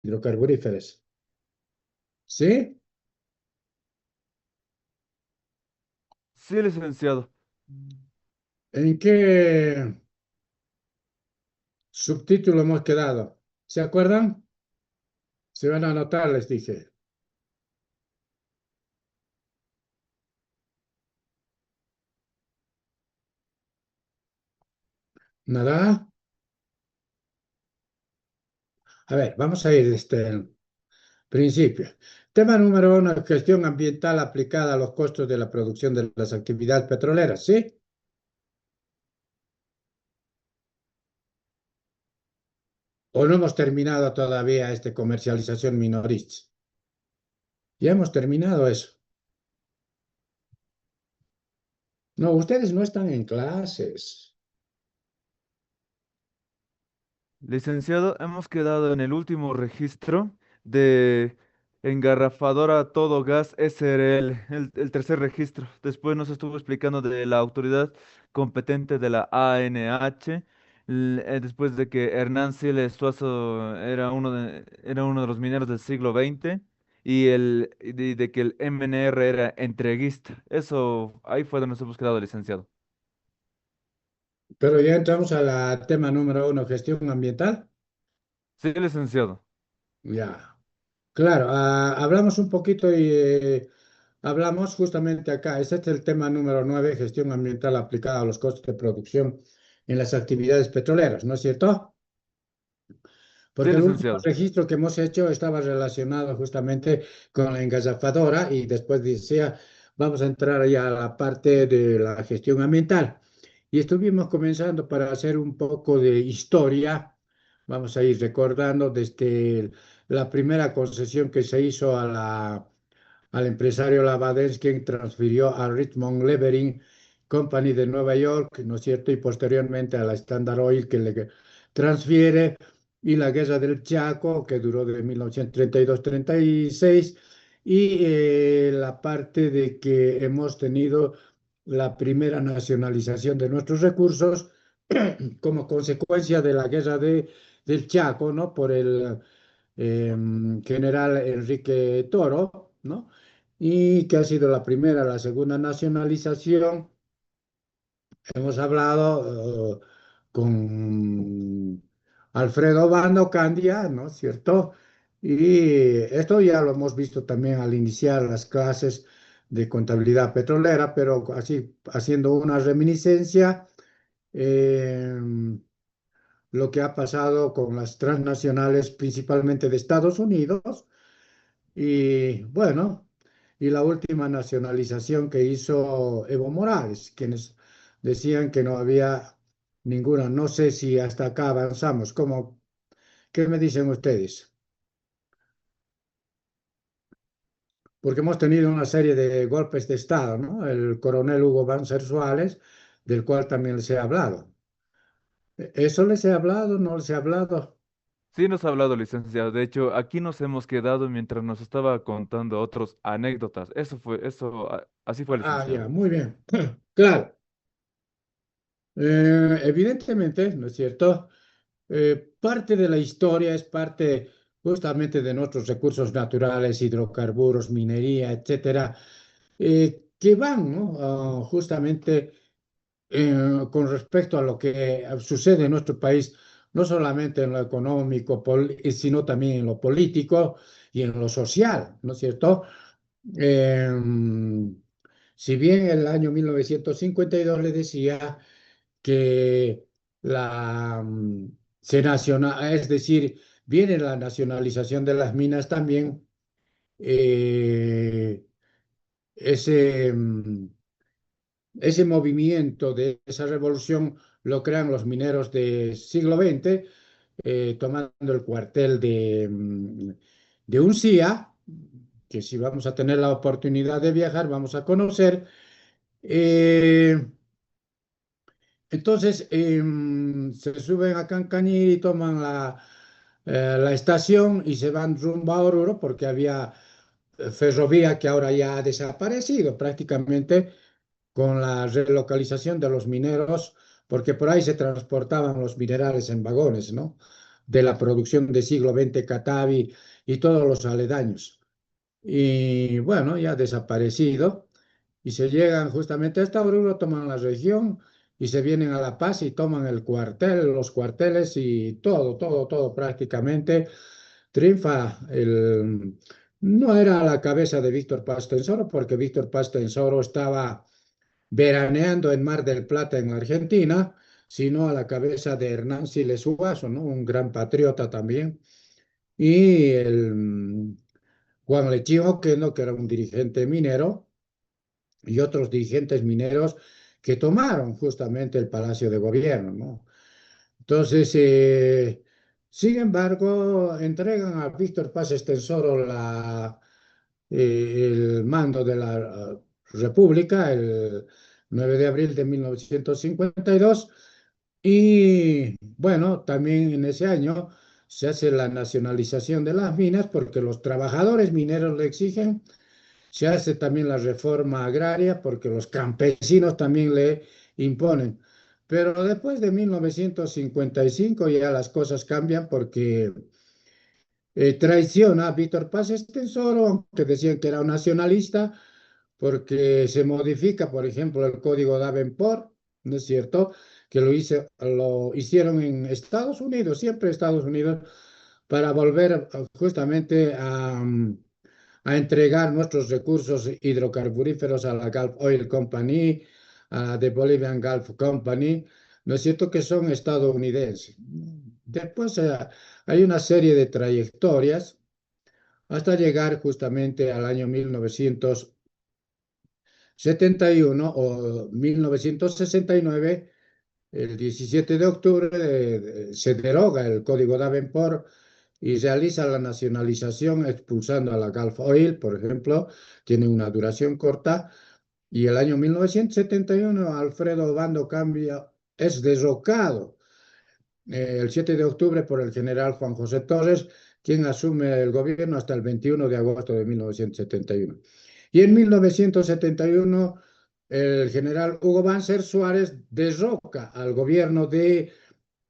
hidrocarburíferas. ¿Sí? Sí, licenciado. ¿En qué subtítulo hemos quedado? ¿Se acuerdan? Se van a anotar, les dije. ¿Nada? A ver, vamos a ir desde el principio. Tema número uno, gestión ambiental aplicada a los costos de la producción de las actividades petroleras, ¿sí? ¿O no hemos terminado todavía esta comercialización minorista? Ya hemos terminado eso. No, ustedes no están en clases. Licenciado, hemos quedado en el último registro de engarrafadora todo gas SRL, el tercer registro. Después nos estuvo explicando de la autoridad competente de la ANH, después de que Hernán Siles Suazo era uno de los mineros del siglo XX y de que el MNR era entreguista. Eso, ahí fue donde nos hemos quedado, licenciado. Pero ya entramos al tema número uno, gestión ambiental. Sí, licenciado. Ya. Claro, hablamos un poquito y hablamos justamente acá. Este es el tema número 9, gestión ambiental aplicada a los costos de producción en las actividades petroleras, ¿no es cierto? Sí, Porque el último licenciado. registro que hemos hecho estaba relacionado justamente con la engasafadora y después decía, vamos a entrar ya a la parte de la gestión ambiental. Y estuvimos comenzando para hacer un poco de historia. Vamos a ir recordando desde la primera concesión que se hizo al empresario Lavadens, quien transfirió a Richmond Levering Company de Nueva York, ¿no es cierto? Y posteriormente a la Standard Oil, que le transfiere, y la Guerra del Chaco, que duró de 1932-36, y la parte de que hemos tenido la primera nacionalización de nuestros recursos como consecuencia de la del Chaco, ¿no? Por el general Enrique Toro, ¿no? Y que ha sido la primera, la segunda nacionalización. Hemos hablado con Alfredo Bando Candia, ¿no es cierto? Y esto ya lo hemos visto también al iniciar las clases de contabilidad petrolera, pero así haciendo una reminiscencia, eh, lo que ha pasado con las transnacionales, principalmente de Estados Unidos, y bueno, y la última nacionalización que hizo Evo Morales, quienes decían que no había ninguna. No sé si hasta acá avanzamos. ¿Qué me dicen ustedes? Porque hemos tenido una serie de golpes de Estado, ¿no? El coronel Hugo Banzer Suárez, del cual también les he hablado. ¿Eso les he hablado? ¿No les he hablado? Sí nos ha hablado, licenciado. De hecho, aquí nos hemos quedado mientras nos estaba contando otras anécdotas. Así fue, Ah, ya, licenciado. muy bien. Claro, evidentemente, ¿no es cierto? Parte de la historia es parte justamente de nuestros recursos naturales, hidrocarburos, minería, etcétera, que van, ¿no? Justamente con respecto a lo que sucede en nuestro país, no solamente en lo económico, sino también en lo político y en lo social, ¿no es cierto? Eh, si bien el año 1952 le decía que se nacional, es decir, viene la nacionalización de las minas también, eh, ese, ese movimiento de esa revolución lo crean los mineros del siglo XX, tomando el cuartel de Uncía, que si vamos a tener la oportunidad de viajar, vamos a conocer. Eh, Entonces, se suben a Cancañí y toman la estación y se van rumbo a Oruro porque había ferrovía que ahora ya ha desaparecido prácticamente con la relocalización de los mineros, porque por ahí se transportaban los minerales en vagones, ¿no? de la producción de siglo XX Catavi y todos los aledaños. Y bueno, ya desaparecido. Y se llegan justamente a esta Oruro, toman la región y se vienen a La Paz y toman el cuartel, los cuarteles y todo prácticamente. Triunfa el... No era a la cabeza de Víctor Paz Tensoro, porque Víctor Paz Tensoro estaba veraneando en Mar del Plata, en la Argentina, sino a la cabeza de Hernán Siles Ugazo, ¿no? Un gran patriota también. Y Juan Lechín Oquendo, que era un dirigente minero, y otros dirigentes mineros que tomaron justamente el Palacio de Gobierno, ¿no? Entonces, sin embargo, entregan a Víctor Paz Estenssoro el mando de la República el 9 de abril de 1952 y bueno, también en ese año se hace la nacionalización de las minas porque los trabajadores mineros le exigen. Se hace también la reforma agraria porque los campesinos también le imponen. Pero después de 1955 ya las cosas cambian porque traiciona a Víctor Paz Estenssoro, aunque decían que era un nacionalista, porque se modifica, por ejemplo, el código Davenport, ¿no es cierto? Que lo hicieron en Estados Unidos, siempre Estados Unidos, para volver justamente a entregar nuestros recursos hidrocarburíferos a la Gulf Oil Company, a The Bolivian Gulf Company, ¿no es cierto? Que son estadounidenses. Después hay una serie de trayectorias hasta llegar justamente al año 1971 o 1969, el 17 de octubre, se deroga el Código Davenport y realiza la nacionalización expulsando a la Gulf Oil, por ejemplo, tiene una duración corta, y el año 1971 Alfredo Obando cambia, es derrocado el 7 de octubre por el general Juan José Torres, quien asume el gobierno hasta el 21 de agosto de 1971. Y en 1971 el general Hugo Banzer Suárez derroca al gobierno de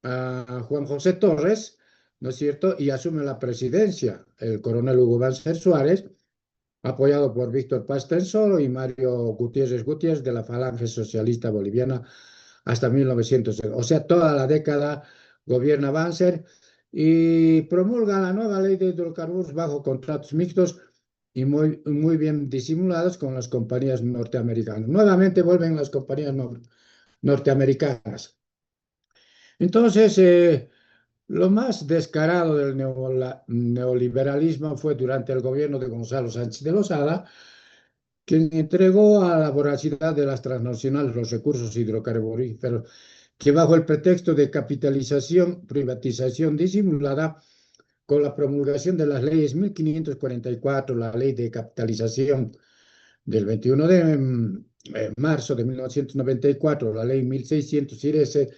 Juan José Torres, ¿no es cierto? Y asume la presidencia el coronel Hugo Banzer Suárez, apoyado por Víctor Paz Tensoro y Mario Gutiérrez Gutiérrez de la Falange Socialista Boliviana hasta 1900. O sea, toda la década gobierna Banzer y promulga la nueva ley de hidrocarburos bajo contratos mixtos y muy bien disimulados con las compañías norteamericanas. Nuevamente vuelven las compañías norteamericanas. Entonces, lo más descarado del neoliberalismo fue durante el gobierno de Gonzalo Sánchez de Lozada, quien entregó a la voracidad de las transnacionales los recursos hidrocarburíferos, que bajo el pretexto de capitalización, privatización disimulada, con la promulgación de las leyes 1544, la ley de capitalización del 21 de marzo de 1994, la ley 1600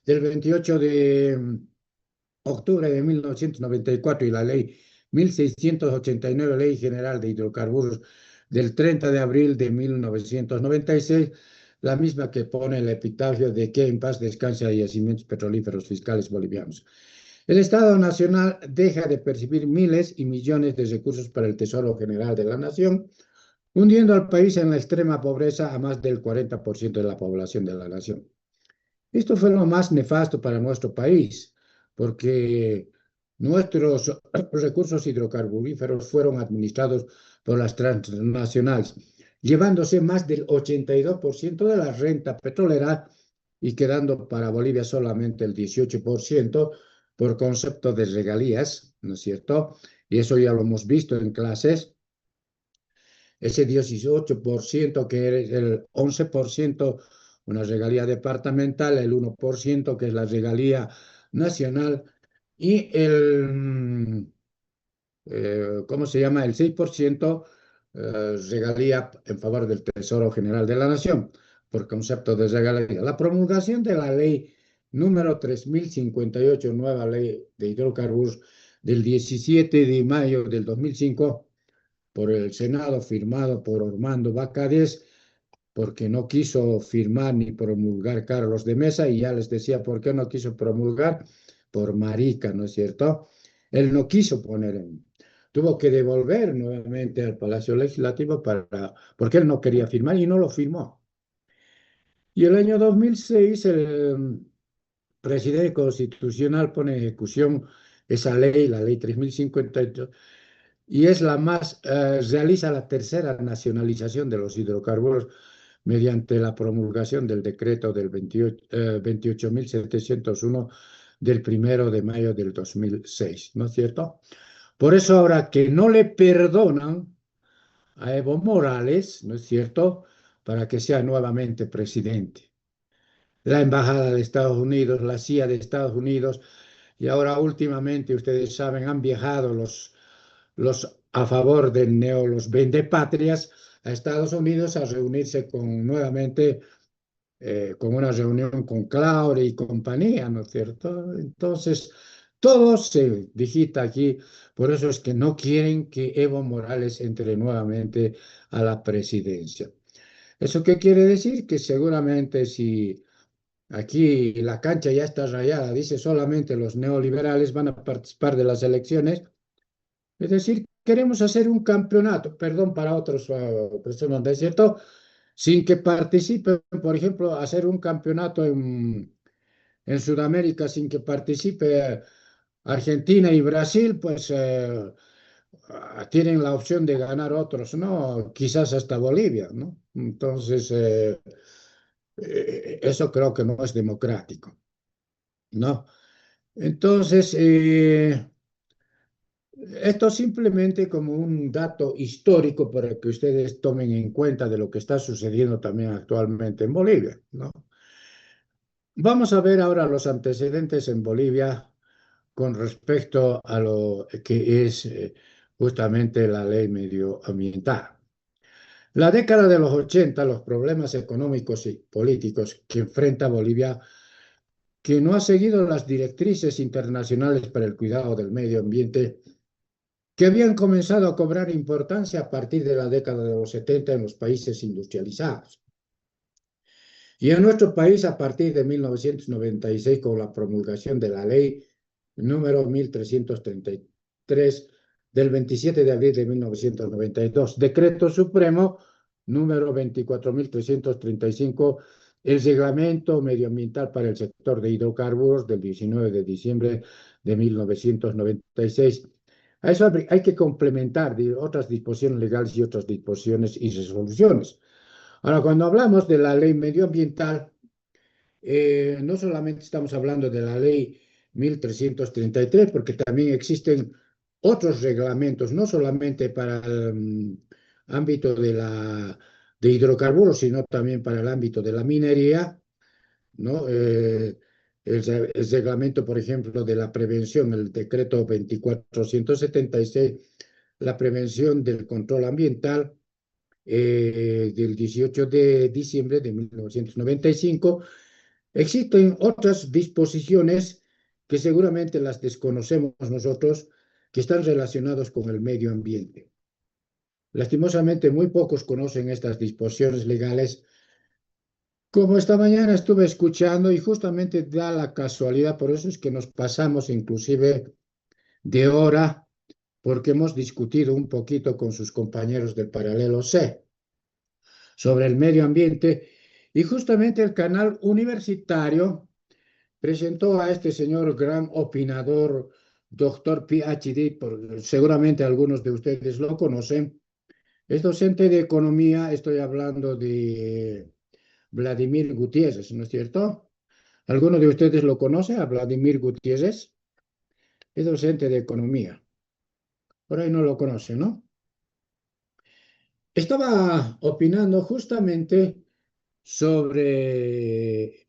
del 28 de octubre de 1994 y la ley 1689, Ley General de Hidrocarburos del 30 de abril de 1996, la misma que pone el epitafio de que en paz descansa yacimientos petrolíferos fiscales bolivianos. El Estado Nacional deja de percibir miles y millones de recursos para el Tesoro General de la Nación, hundiendo al país en la extrema pobreza a más del 40% de la población de la nación. Esto fue lo más nefasto para nuestro país, porque nuestros recursos hidrocarburíferos fueron administrados por las transnacionales, llevándose más del 82% de la renta petrolera y quedando para Bolivia solamente el 18% por concepto de regalías, ¿no es cierto? Y eso ya lo hemos visto en clases. Ese 18% que es el 11% una regalía departamental, el 1% que es la regalía nacional y ¿cómo se llama? El 6% regalía en favor del Tesoro General de la Nación, por concepto de regalía. La promulgación de la ley número 3058, nueva ley de hidrocarburos del 17 de mayo del 2005, por el Senado, firmado por Ormando Bacades, porque no quiso firmar ni promulgar Carlos de Mesa, y ya les decía por qué no quiso promulgar, por marica, ¿no es cierto? Él no quiso tuvo que devolver nuevamente al Palacio Legislativo porque él no quería firmar y no lo firmó. Y el año 2006 el presidente constitucional pone en ejecución esa ley, la ley 3058, y es realiza la tercera nacionalización de los hidrocarburos mediante la promulgación del decreto del 28.701 del 1 de mayo del 2006, ¿no es cierto? Por eso ahora que no le perdonan a Evo Morales, ¿no es cierto?, para que sea nuevamente presidente. La Embajada de Estados Unidos, la CIA de Estados Unidos, y ahora últimamente, ustedes saben, han viajado los a favor del los vendepatrias a Estados Unidos a reunirse nuevamente con una reunión con Claure y compañía, ¿no es cierto? Entonces, todo se digita aquí, por eso es que no quieren que Evo Morales entre nuevamente a la presidencia. ¿Eso qué quiere decir? Que seguramente si aquí la cancha ya está rayada, dice solamente los neoliberales van a participar de las elecciones, es decir, queremos hacer un campeonato, perdón para otros personas, ¿no es cierto? Sin que participen, por ejemplo, hacer un campeonato en Sudamérica sin que participe Argentina y Brasil, pues tienen la opción de ganar otros, ¿no? Quizás hasta Bolivia, ¿no? Entonces, eso creo que no es democrático, ¿no? Entonces, esto simplemente como un dato histórico para que ustedes tomen en cuenta de lo que está sucediendo también actualmente en Bolivia, ¿no? Vamos a ver ahora los antecedentes en Bolivia con respecto a lo que es justamente la ley medioambiental. La década de los 80, los problemas económicos y políticos que enfrenta Bolivia, que no ha seguido las directrices internacionales para el cuidado del medio ambiente, que habían comenzado a cobrar importancia a partir de la década de los 70 en los países industrializados. Y en nuestro país, a partir de 1996, con la promulgación de la ley número 1333 del 27 de abril de 1992, decreto supremo número 24.335, el reglamento medioambiental para el sector de hidrocarburos del 19 de diciembre de 1996. A eso hay que complementar otras disposiciones legales y otras disposiciones y resoluciones. Ahora, cuando hablamos de la ley medioambiental, no solamente estamos hablando de la ley 1333, porque también existen otros reglamentos, no solamente para el ámbito de hidrocarburos, sino también para el ámbito de la minería, ¿no? El reglamento, por ejemplo, de la prevención, el decreto 2476, la prevención del control ambiental del 18 de diciembre de 1995. Existen otras disposiciones que seguramente las desconocemos nosotros, que están relacionados con el medio ambiente. Lastimosamente, muy pocos conocen estas disposiciones legales. Como esta mañana estuve escuchando y justamente da la casualidad, por eso es que nos pasamos inclusive de hora, porque hemos discutido un poquito con sus compañeros del Paralelo C sobre el medio ambiente y justamente el canal universitario presentó a este señor gran opinador, doctor PhD, seguramente algunos de ustedes lo conocen, es docente de economía, estoy hablando de Vladimir Gutiérrez, ¿no es cierto? ¿Alguno de ustedes lo conoce a Vladimir Gutiérrez? Es docente de economía. Por ahí no lo conoce, ¿no? Estaba opinando justamente sobre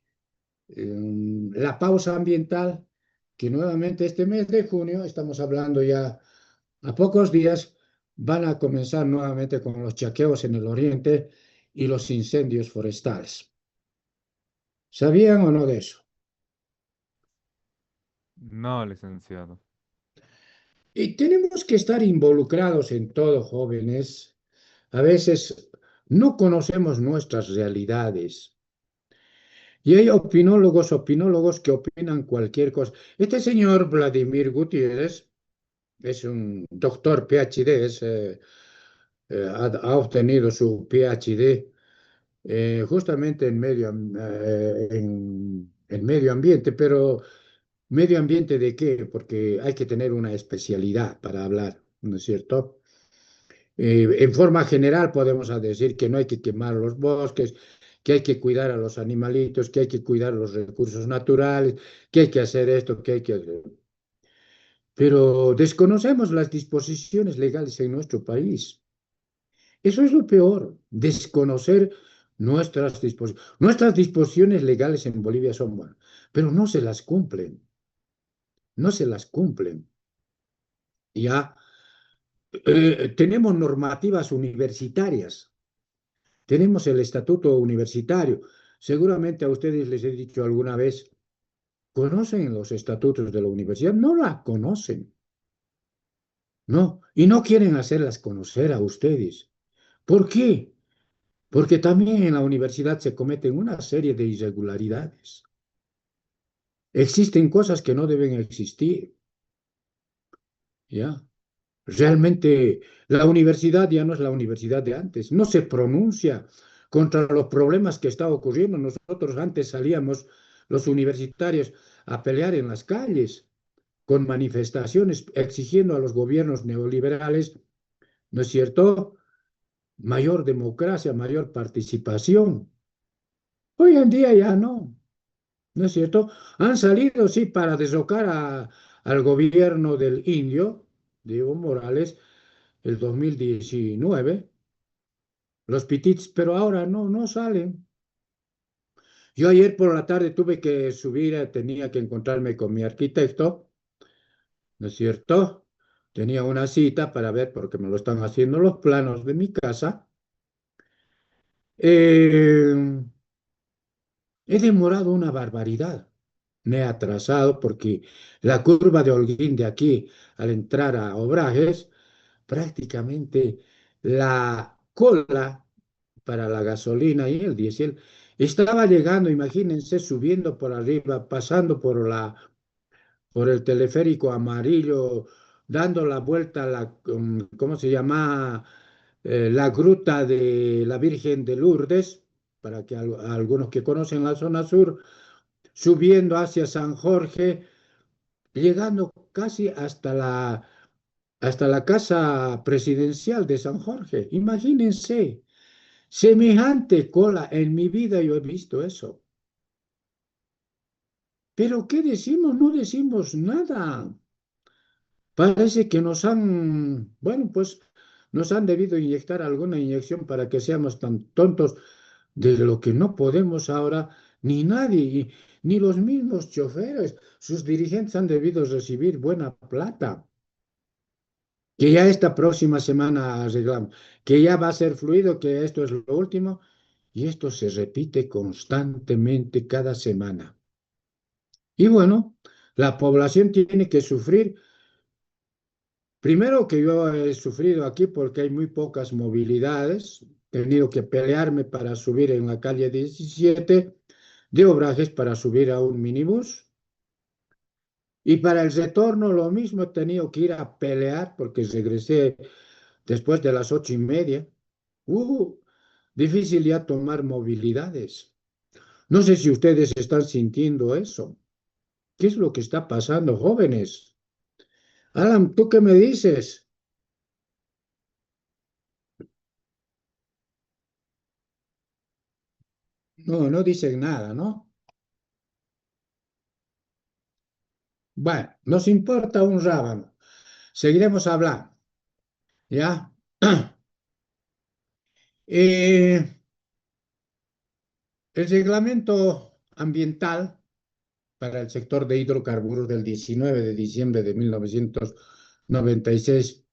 la pausa ambiental, que nuevamente este mes de junio, estamos hablando ya a pocos días, van a comenzar nuevamente con los chaqueos en el oriente y los incendios forestales. ¿Sabían o no de eso? No, licenciado. Y tenemos que estar involucrados en todo, jóvenes. A veces no conocemos nuestras realidades. Y hay opinólogos que opinan cualquier cosa. Este señor Vladimir Gutiérrez es un doctor PhD, ha obtenido su PhD justamente en medio ambiente, pero ¿medio ambiente de qué? Porque hay que tener una especialidad para hablar, ¿no es cierto? En forma general podemos decir que no hay que quemar los bosques, que hay que cuidar a los animalitos, que hay que cuidar los recursos naturales, que hay que hacer esto, que hay que hacer. Pero desconocemos las disposiciones legales en nuestro país. Eso es lo peor, desconocer nuestras disposiciones. Nuestras disposiciones legales en Bolivia son buenas, pero no se las cumplen, no se las cumplen. Ya tenemos normativas universitarias, tenemos el estatuto universitario. Seguramente a ustedes les he dicho alguna vez, ¿conocen los estatutos de la universidad? No la conocen, no, y no quieren hacerlas conocer a ustedes. ¿Por qué? Porque también en la universidad se cometen una serie de irregularidades. Existen cosas que no deben existir, ¿ya? Realmente la universidad ya no es la universidad de antes, no se pronuncia contra los problemas que está ocurriendo. Nosotros antes salíamos, los universitarios, a pelear en las calles con manifestaciones exigiendo a los gobiernos neoliberales, ¿no es cierto?, mayor democracia, mayor participación. Hoy en día ya no. ¿No es cierto? Han salido, sí, para derrocar al gobierno del indio, de Evo Morales, el 2019, los pitits, pero ahora no, no salen. Yo ayer por la tarde tuve que subir, tenía que encontrarme con mi arquitecto, ¿no es cierto? Tenía una cita para ver, porque me lo están haciendo los planos de mi casa. Eh, He demorado una barbaridad. Me he atrasado porque la curva de Holguín de aquí al entrar a Obrajes, prácticamente la cola para la gasolina y el diésel estaba llegando, imagínense, subiendo por arriba, pasando por el teleférico amarillo, dando la vuelta a ¿cómo se llama? La gruta de la Virgen de Lourdes, para que algunos que conocen la zona sur, subiendo hacia San Jorge, llegando casi hasta la casa presidencial de San Jorge. Imagínense, semejante cola en mi vida yo he visto eso. Pero ¿qué decimos? No decimos nada. Parece que nos han, bueno, pues nos han debido inyectar alguna inyección para que seamos tan tontos de lo que no podemos ahora, ni nadie, ni los mismos choferes. Sus dirigentes han debido recibir buena plata, que ya esta próxima semana arreglamos, que ya va a ser fluido, que esto es lo último, y esto se repite constantemente cada semana. Y bueno, la población tiene que sufrir. Primero que yo he sufrido aquí porque hay muy pocas movilidades, he tenido que pelearme para subir en la calle 17 de Obrajes para subir a un minibús. Y para el retorno lo mismo, he tenido que ir a pelear porque regresé después de las 8:30. Uh, Difícil ya tomar movilidades. No sé si ustedes están sintiendo eso. ¿Qué es lo que está pasando, jóvenes? Alan, ¿tú qué me dices? No, no dicen nada, ¿no? Bueno, nos importa un rábano. Seguiremos hablando, ¿ya? Eh, el reglamento ambiental para el sector de hidrocarburos del 19 de diciembre de 1996,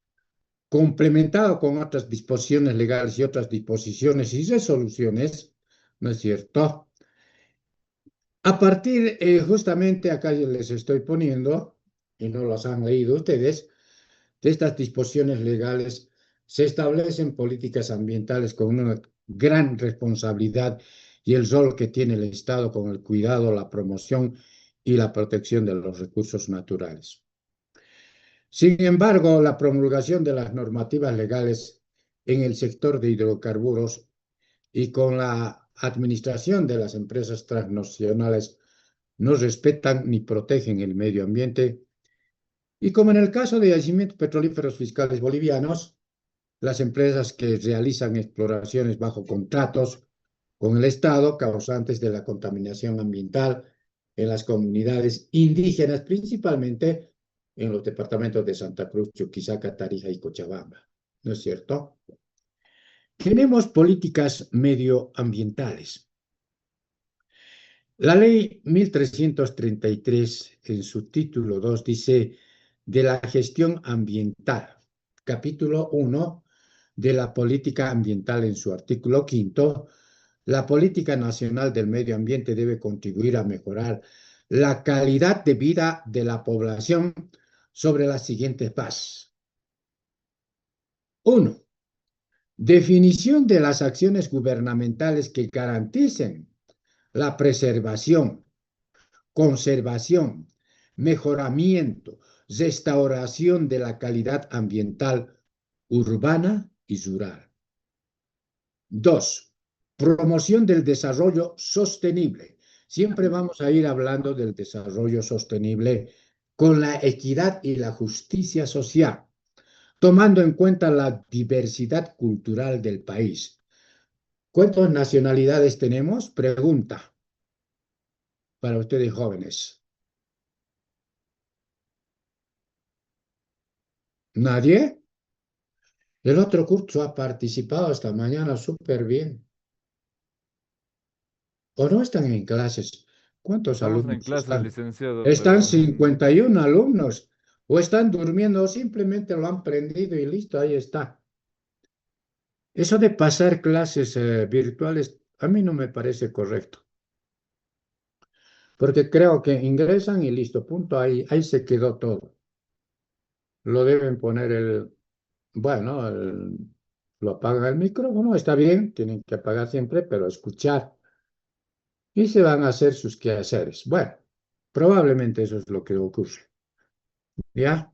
complementado con otras disposiciones legales y otras disposiciones y resoluciones, ¿no es cierto? A partir, justamente acá yo les estoy poniendo, y no los han leído ustedes, de estas disposiciones legales se establecen políticas ambientales con una gran responsabilidad y el rol que tiene el Estado con el cuidado, la promoción y la protección de los recursos naturales. Sin embargo, la promulgación de las normativas legales en el sector de hidrocarburos y con la administración de las empresas transnacionales no respetan ni protegen el medio ambiente y como en el caso de yacimientos petrolíferos fiscales bolivianos, las empresas que realizan exploraciones bajo contratos con el Estado causantes de la contaminación ambiental en las comunidades indígenas, principalmente en los departamentos de Santa Cruz, Chuquisaca, Tarija y Cochabamba. ¿No es cierto? Tenemos políticas medioambientales. La ley 1333, en su título 2, dice de la gestión ambiental, capítulo 1 de la política ambiental en su artículo 5, la política nacional del medio ambiente debe contribuir a mejorar la calidad de vida de la población sobre las siguientes bases. 1. Definición de las acciones gubernamentales que garanticen la preservación, conservación, mejoramiento, restauración de la calidad ambiental urbana y rural. 2. Promoción del desarrollo sostenible. Siempre vamos a ir hablando del desarrollo sostenible con la equidad y la justicia social, tomando en cuenta la diversidad cultural del país. ¿Cuántas nacionalidades tenemos? Pregunta para ustedes jóvenes. ¿Nadie? El otro curso ha participado esta mañana súper bien. ¿O no están en clases? ¿Cuántos Estamos en alumnos clases, están? licenciado, Están pero 51 alumnos. O están durmiendo o simplemente lo han prendido y listo, ahí está. Eso de pasar clases virtuales a mí no me parece correcto. Porque creo que ingresan y listo, punto, ahí se quedó todo. Lo deben poner bueno, lo apagan el micrófono, está bien, tienen que apagar siempre, pero escuchar. Y se van a hacer sus quehaceres. Bueno, probablemente eso es lo que ocurre. ¿Ya?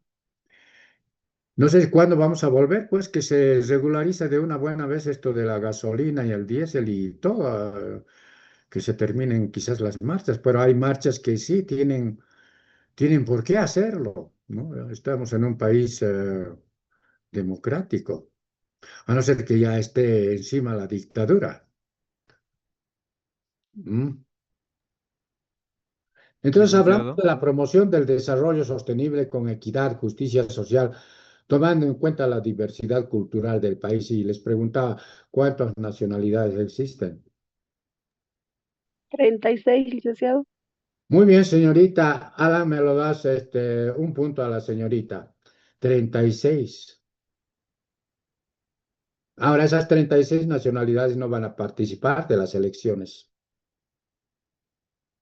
No sé cuándo vamos a volver, pues que se regularice de una buena vez esto de la gasolina y el diésel y todo, que se terminen quizás las marchas, pero hay marchas que sí tienen por qué hacerlo, ¿no? Estamos en un país democrático, a no ser que ya esté encima la dictadura. ¿Mm? Entonces hablamos licenciado. de la promoción del desarrollo sostenible con equidad, justicia social, tomando en cuenta la diversidad cultural del país. Y les preguntaba cuántas nacionalidades existen. 36, licenciado. Muy bien, señorita. Alan, me lo das un punto a la señorita. 36. Ahora, esas 36 nacionalidades no van a participar de las elecciones,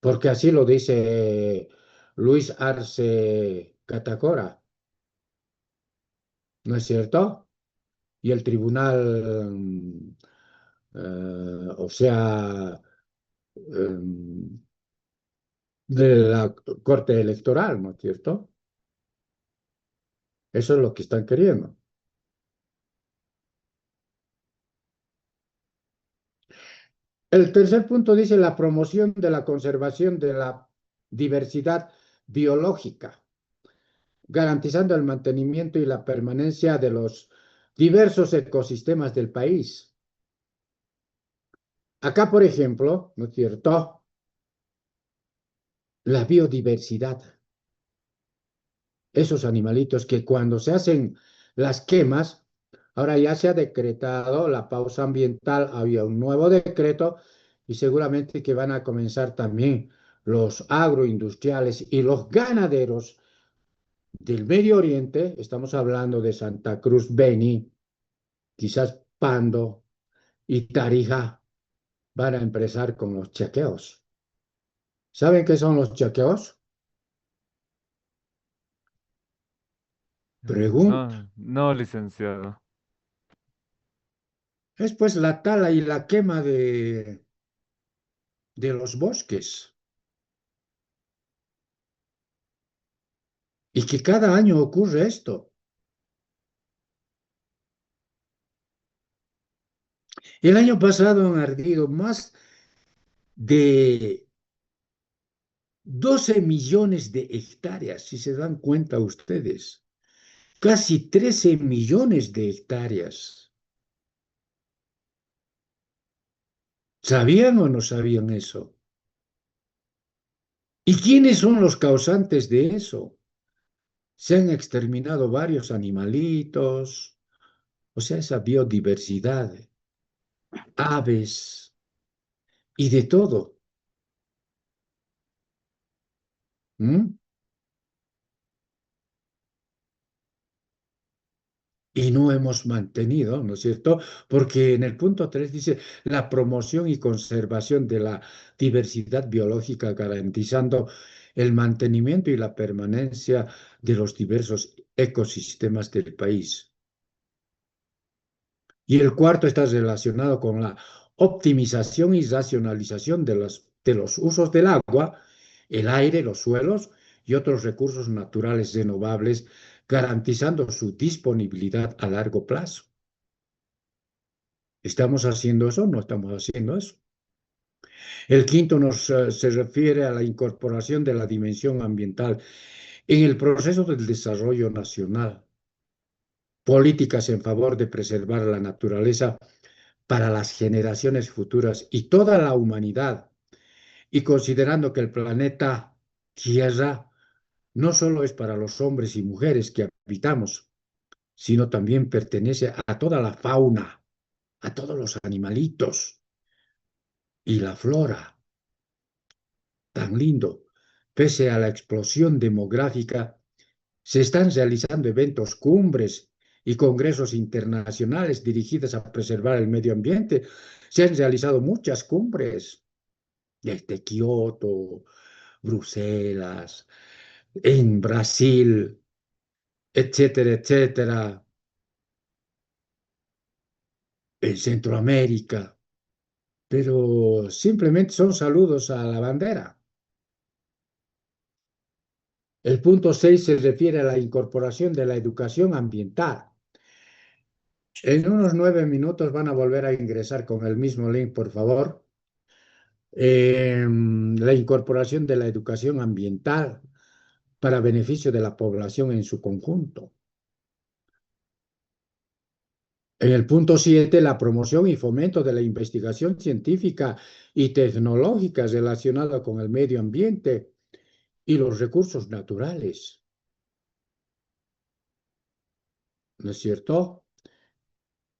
porque así lo dice Luis Arce Catacora, ¿no es cierto? Y el tribunal, o sea, em, de la Corte Electoral, ¿no es cierto? Eso es lo que están queriendo. El tercer punto dice la promoción de la conservación de la diversidad biológica, garantizando el mantenimiento y la permanencia de los diversos ecosistemas del país. Acá, por ejemplo, ¿no es cierto? La biodiversidad, esos animalitos que cuando se hacen las quemas, ahora ya se ha decretado la pausa ambiental, había un nuevo decreto y seguramente que van a comenzar también los agroindustriales y los ganaderos del Medio Oriente, estamos hablando de Santa Cruz, Beni, quizás Pando y Tarija, van a empezar con los chequeos. ¿Saben qué son los chequeos? Pregunta. No, no, licenciado. Es pues la tala y la quema de de los bosques y que cada año ocurre esto. El año pasado han ardido más de 12 millones de hectáreas, si se dan cuenta ustedes. Casi 13 millones de hectáreas. ¿Sabían o no sabían eso? ¿Y quiénes son los causantes de eso? Se han exterminado varios animalitos, o sea, esa biodiversidad, aves y de todo. ¿M? Y no hemos mantenido, ¿no es cierto? Porque en el punto 3 dice la promoción y conservación de la diversidad biológica, garantizando el mantenimiento y la permanencia de los diversos ecosistemas del país. Y el cuarto está relacionado con la optimización y racionalización de los usos del agua, el aire, los suelos y otros recursos naturales renovables, garantizando su disponibilidad a largo plazo. ¿Estamos haciendo eso o no estamos haciendo eso? El quinto se refiere a la incorporación de la dimensión ambiental en el proceso del desarrollo nacional, políticas en favor de preservar la naturaleza para las generaciones futuras y toda la humanidad, y considerando que el planeta Tierra no solo es para los hombres y mujeres que habitamos, sino también pertenece a toda la fauna, a todos los animalitos y la flora. Tan lindo. Pese a la explosión demográfica, se están realizando eventos, cumbres y congresos internacionales dirigidos a preservar el medio ambiente. Se han realizado muchas cumbres, desde Kioto, Bruselas, en Brasil, etcétera, etcétera, en Centroamérica, pero simplemente son saludos a la bandera. El punto 6 se refiere a la incorporación de la educación ambiental. En unos 9 minutos van a volver a ingresar con el mismo link, por favor. La incorporación de la educación ambiental para beneficio de la población en su conjunto. En el punto 7, la promoción y fomento de la investigación científica y tecnológica relacionada con el medio ambiente y los recursos naturales. ¿No es cierto?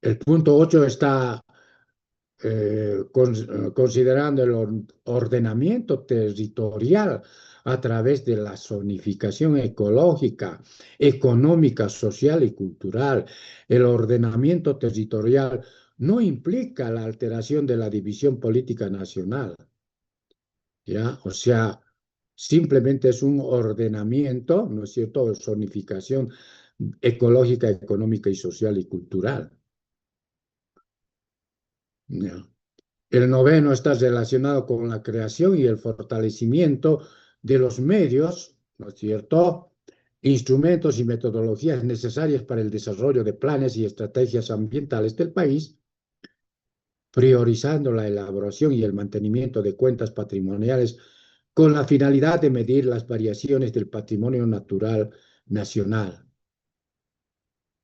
El punto 8 está considerando el ordenamiento territorial a través de la zonificación ecológica, económica, social y cultural. El ordenamiento territorial no implica la alteración de la división política nacional, ¿ya? O sea, simplemente es un ordenamiento, ¿no es cierto?, zonificación ecológica, económica y social y cultural. ¿Ya? El noveno está relacionado con la creación y el fortalecimiento de los medios, ¿no es cierto? Instrumentos y metodologías necesarias para el desarrollo de planes y estrategias ambientales del país, priorizando la elaboración y el mantenimiento de cuentas patrimoniales con la finalidad de medir las variaciones del patrimonio natural nacional.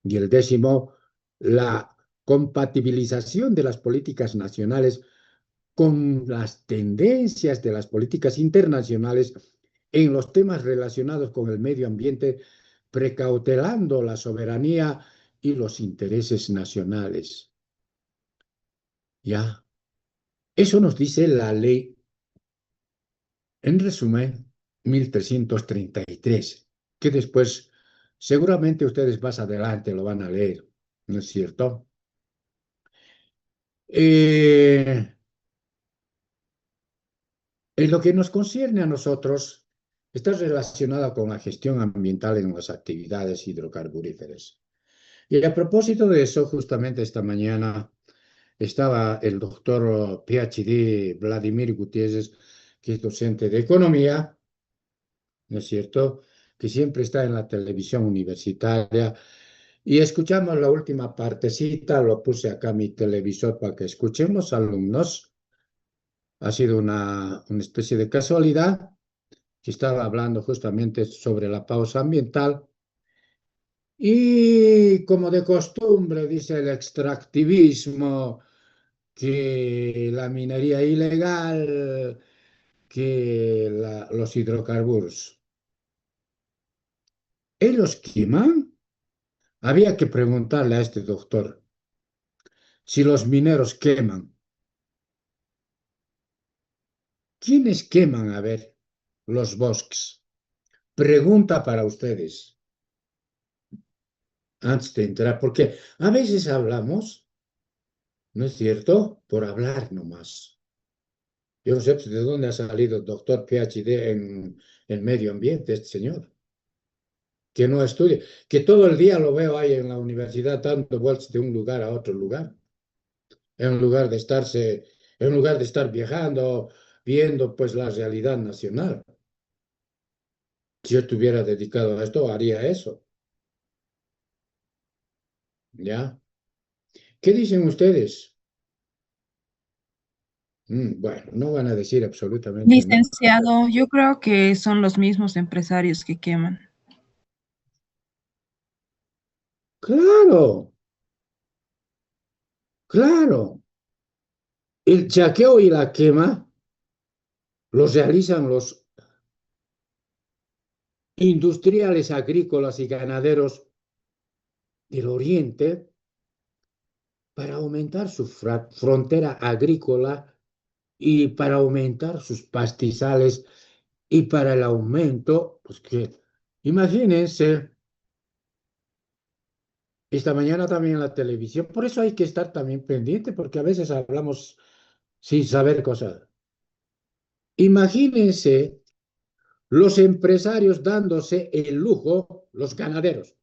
Y el décimo, la compatibilización de las políticas nacionales con las tendencias de las políticas internacionales en los temas relacionados con el medio ambiente, precautelando la soberanía y los intereses nacionales. ¿Ya? Eso nos dice la ley, en resumen, 1333, que después seguramente ustedes más adelante lo van a leer, ¿no es cierto? Eh, En lo que nos concierne a nosotros, está relacionada con la gestión ambiental en las actividades hidrocarburíferas. Y a propósito de eso, justamente esta mañana estaba el doctor PhD Vladimir Gutiérrez, que es docente de economía, ¿no es cierto? Que siempre está en la televisión universitaria. Y escuchamos la última partecita, lo puse acá en mi televisor para que escuchemos, alumnos. Ha sido una especie de casualidad que estaba hablando justamente sobre la pausa ambiental. Y como de costumbre, dice el extractivismo, que la minería ilegal, que los hidrocarburos. ¿Ellos queman? Había que preguntarle a este doctor si los mineros queman. ¿Quiénes queman? A ver, los bosques. Pregunta para ustedes antes de entrar, porque a veces hablamos, ¿no es cierto? Por hablar nomás. Yo no sé de dónde ha salido el doctor PhD en medio ambiente, este señor, que no estudia, que todo el día lo veo ahí en la universidad dando vueltas de un lugar a otro lugar, en lugar de en lugar de estar viajando, viendo pues la realidad nacional. Si yo estuviera dedicado a esto, haría eso, ¿ya? ¿Qué dicen ustedes? Bueno, no van a decir absolutamente nada. Licenciado, yo creo que son los mismos empresarios que queman. Claro, claro. El chaqueo y la quema los realizan los industriales agrícolas y ganaderos del Oriente para aumentar su frontera agrícola y para aumentar sus pastizales y para el aumento, pues que, imagínense, esta mañana también en la televisión, por eso hay que estar también pendiente, porque a veces hablamos sin saber cosas. Imagínense los empresarios dándose el lujo, los ganaderos.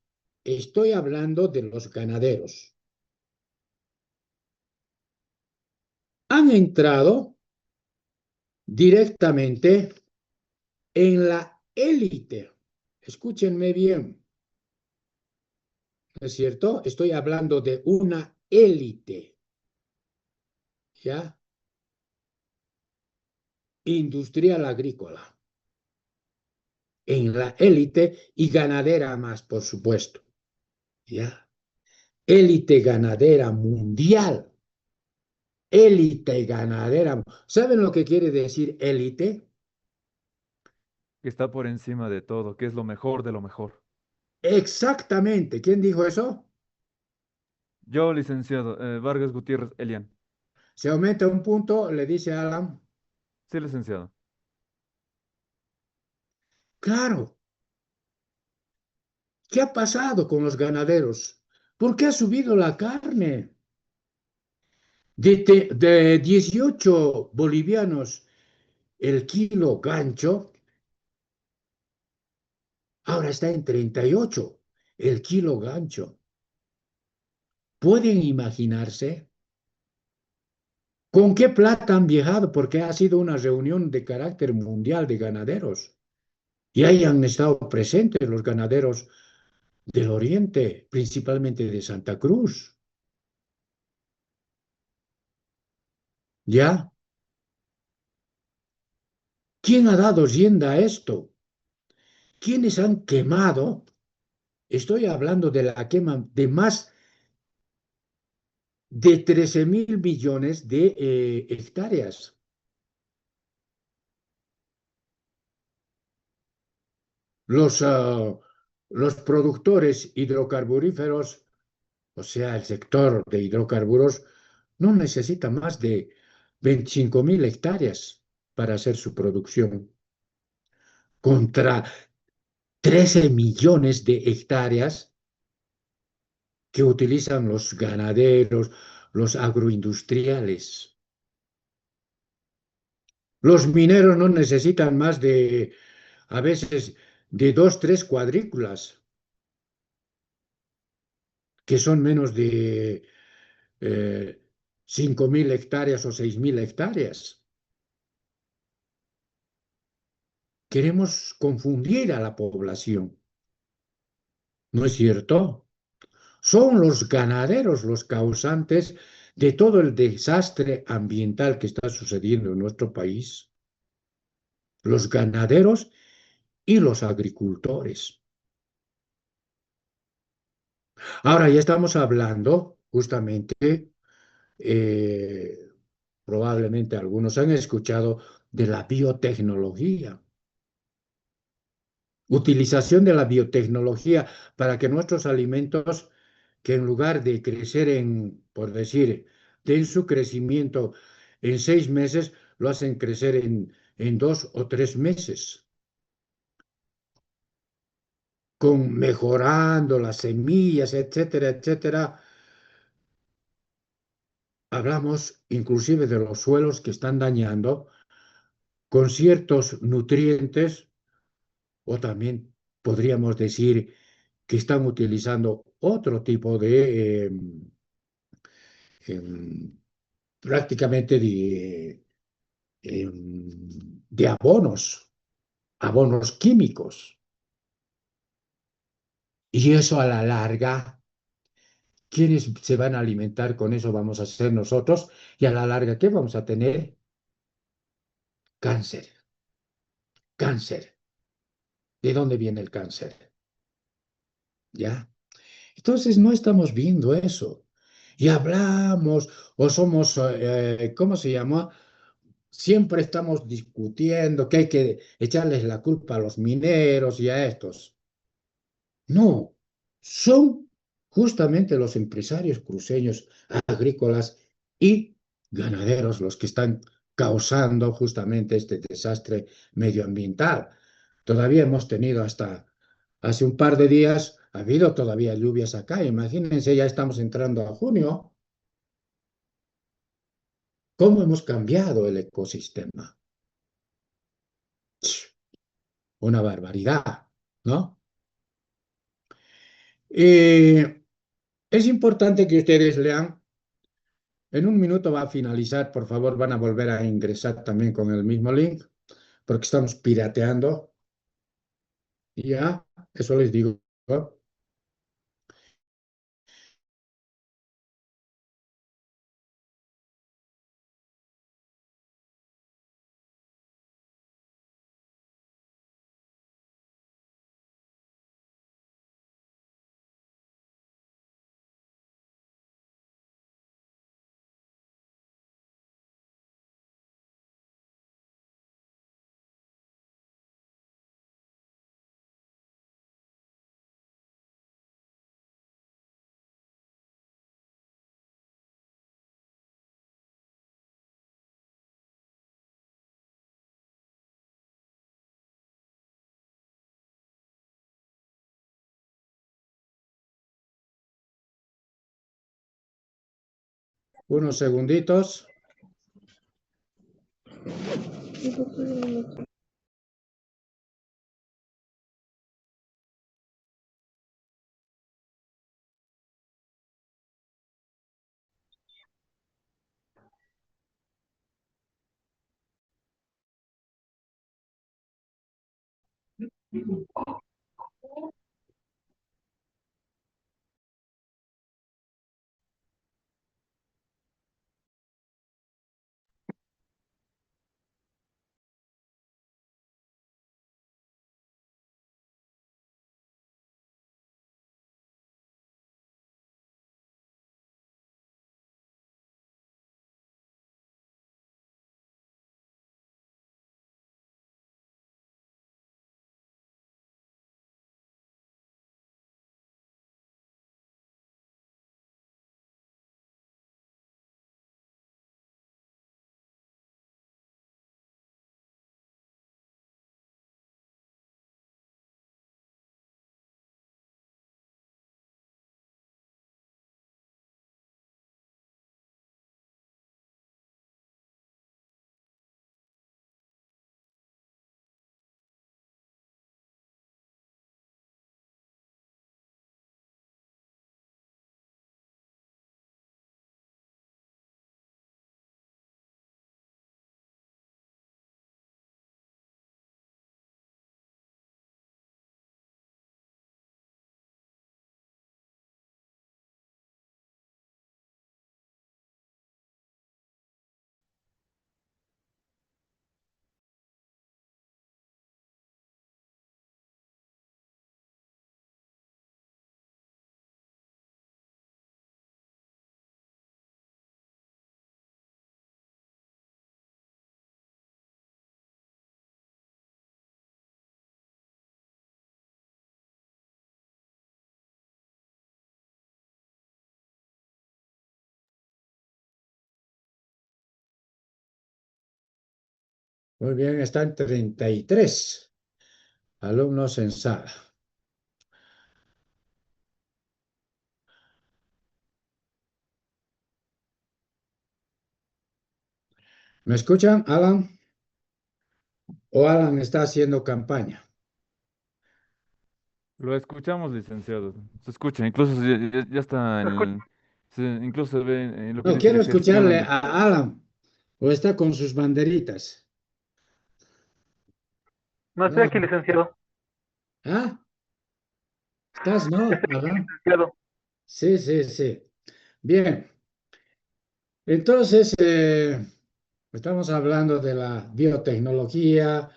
Estoy hablando de los ganaderos. Han entrado directamente en la élite. Escúchenme bien, ¿no es cierto? Estoy hablando de una élite, ¿ya? Industrial agrícola, en la élite y ganadera más, por supuesto, ¿ya? Élite ganadera mundial, élite ganadera. ¿Saben lo que quiere decir élite? Que está por encima de todo, que es lo mejor de lo mejor. Exactamente. ¿Quién dijo eso? Yo, licenciado, Vargas Gutiérrez Elian. Se aumenta un punto, le dice Alan. Sí, licenciado. Claro, ¿qué ha pasado con los ganaderos? ¿Por qué ha subido la carne? De 18 bolivianos el kilo gancho, ahora está en 38 el kilo gancho. ¿Pueden imaginarse con qué plata han viajado? Porque ha sido una reunión de carácter mundial de ganaderos. Y ahí han estado presentes los ganaderos del Oriente, principalmente de Santa Cruz. ¿Ya? ¿Quién ha dado rienda a esto? ¿Quiénes han quemado? Estoy hablando de la quema de más de 13.000 millones de hectáreas. Los, ah, los productores hidrocarburíferos, o sea, el sector de hidrocarburos, no necesita más de 25.000 hectáreas para hacer su producción, contra 13 millones de hectáreas que utilizan los ganaderos, los agroindustriales. Los mineros no necesitan más de, a veces, de dos, tres cuadrículas, que son menos de 5.000 hectáreas o 6.000 hectáreas. Queremos confundir a la población, ¿no es cierto? Son los ganaderos los causantes de todo el desastre ambiental que está sucediendo en nuestro país. Los ganaderos y los agricultores. Ahora ya estamos hablando justamente, eh, probablemente algunos han escuchado de la biotecnología. Utilización de la biotecnología para que nuestros alimentos, que en lugar de crecer por decir, den su crecimiento en 6 meses, lo hacen crecer en 2 o 3 meses, con mejorando las semillas, etcétera, etcétera. Hablamos inclusive de los suelos que están dañando con ciertos nutrientes, o también podríamos decir que están utilizando otro tipo em, prácticamente de abonos químicos. Y eso a la larga, ¿quiénes se van a alimentar con eso? Vamos a ser nosotros. Y a la larga, ¿qué vamos a tener? Cáncer, cáncer. ¿De dónde viene el cáncer? ¿Ya? Entonces no estamos viendo eso. Y hablamos, o somos, ¿cómo se llama? Siempre estamos discutiendo que hay que echarles la culpa a los mineros y a estos. No, son justamente los empresarios cruceños, agrícolas y ganaderos los que están causando justamente este desastre medioambiental. Todavía hemos tenido hasta hace un par de días, ha habido todavía lluvias acá. Imagínense, ya estamos entrando a junio. ¿Cómo hemos cambiado el ecosistema? Una barbaridad, ¿no? Eh, es importante que ustedes lean. En un minuto va a finalizar, por favor, van a volver a ingresar también con el mismo link, porque estamos pirateando. Y ya, eso les digo. Unos segunditos. Muy bien, están 33 alumnos en sala. ¿Me escuchan, Alan? ¿O Alan está haciendo campaña? Lo escuchamos, licenciado. Se escucha, incluso ya está incluso se ve en lo que No, dice quiero de escucharle gestión. a Alan. ¿O está con sus banderitas? No estoy No. aquí, licenciado. ¿Ah? ¿Estás, no, Estoy aquí, Alan? licenciado. Sí, sí, sí. Bien. Entonces, estamos hablando de la biotecnología,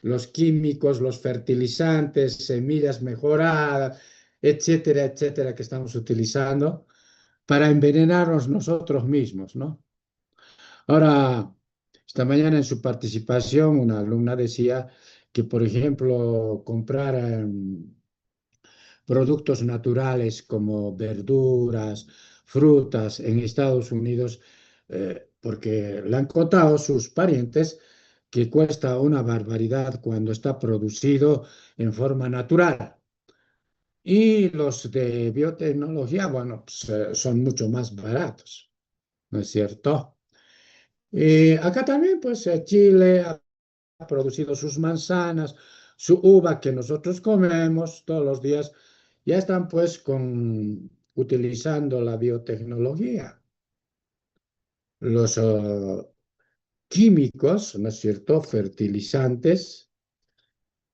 los químicos, los fertilizantes, semillas mejoradas, etcétera, etcétera, que estamos utilizando para envenenarnos nosotros mismos, ¿no? Ahora, esta mañana en su participación, una alumna decía que, por ejemplo, comprar productos naturales como verduras, frutas en Estados Unidos, porque le han contado sus parientes que cuesta una barbaridad cuando está producido en forma natural. Y los de biotecnología, bueno, pues, son mucho más baratos, ¿no es cierto? Acá también, pues, Chile ha producido sus manzanas, su uva que nosotros comemos todos los días, ya están pues utilizando la biotecnología. Los químicos, ¿no es cierto? Fertilizantes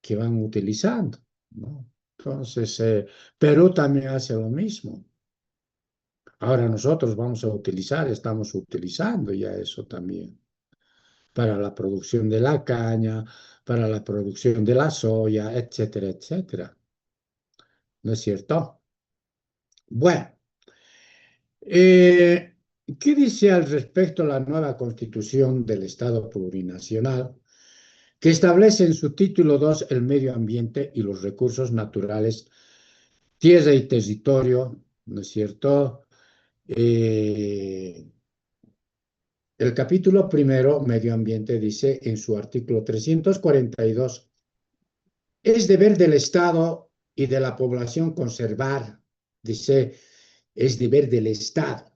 que van utilizando, ¿no? Entonces, Perú también hace lo mismo. Ahora nosotros vamos a utilizar, estamos utilizando ya eso también para la producción de la caña, para la producción de la soya, etcétera, etcétera. ¿No es cierto? Bueno, eh, ¿qué dice al respecto la nueva Constitución del Estado Plurinacional, que establece en su título 2 el medio ambiente y los recursos naturales, tierra y territorio? ¿No es cierto? Eh, el capítulo primero, medio ambiente, dice en su artículo 342: es deber del Estado y de la población conservar, dice, es deber del Estado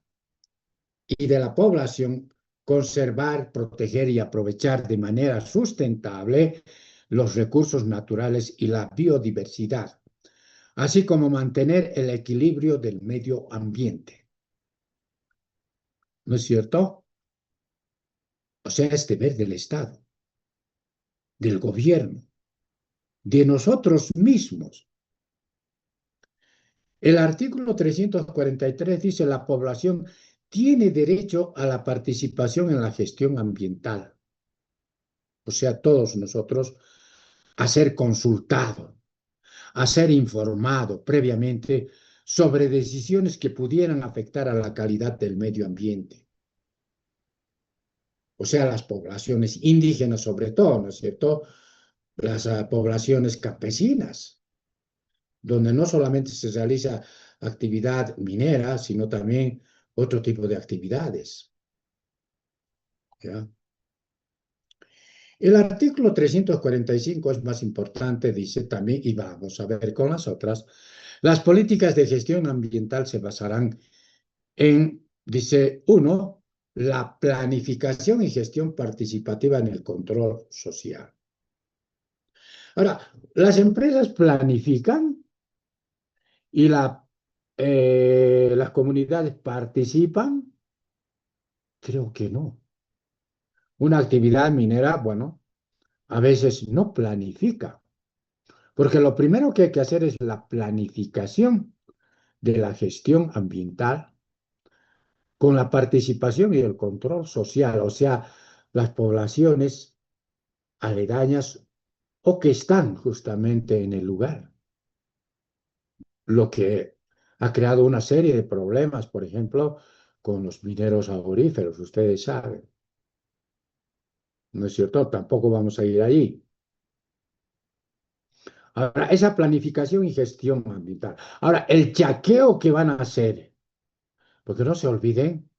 y de la población conservar, proteger y aprovechar de manera sustentable los recursos naturales y la biodiversidad, así como mantener el equilibrio del medio ambiente. ¿No es cierto? O sea, es deber del Estado, del gobierno, de nosotros mismos. El artículo 343 dice: la población tiene derecho a la participación en la gestión ambiental. O sea, todos nosotros a ser consultado, a ser informado previamente sobre decisiones que pudieran afectar a la calidad del medio ambiente. O sea, las poblaciones indígenas sobre todo, ¿no es cierto? Las poblaciones campesinas, donde no solamente se realiza actividad minera, sino también otro tipo de actividades. ¿Ya? El artículo 345 es más importante, dice también, y vamos a ver con las otras: las políticas de gestión ambiental se basarán en, dice, uno, la planificación y gestión participativa en el control social. Ahora, las empresas planifican y las comunidades participan. Creo que no. Una actividad minera, bueno, a veces no planifica, porque lo primero que hay que hacer es la planificación de la gestión ambiental con la participación y el control social, o sea, las poblaciones aledañas o que están justamente en el lugar, lo que ha creado una serie de problemas, por ejemplo, con los mineros auríferos, ustedes saben, ¿no es cierto? Tampoco vamos a ir allí. Ahora, esa planificación y gestión ambiental. Ahora, el chaqueo que van a hacer, porque no se olviden,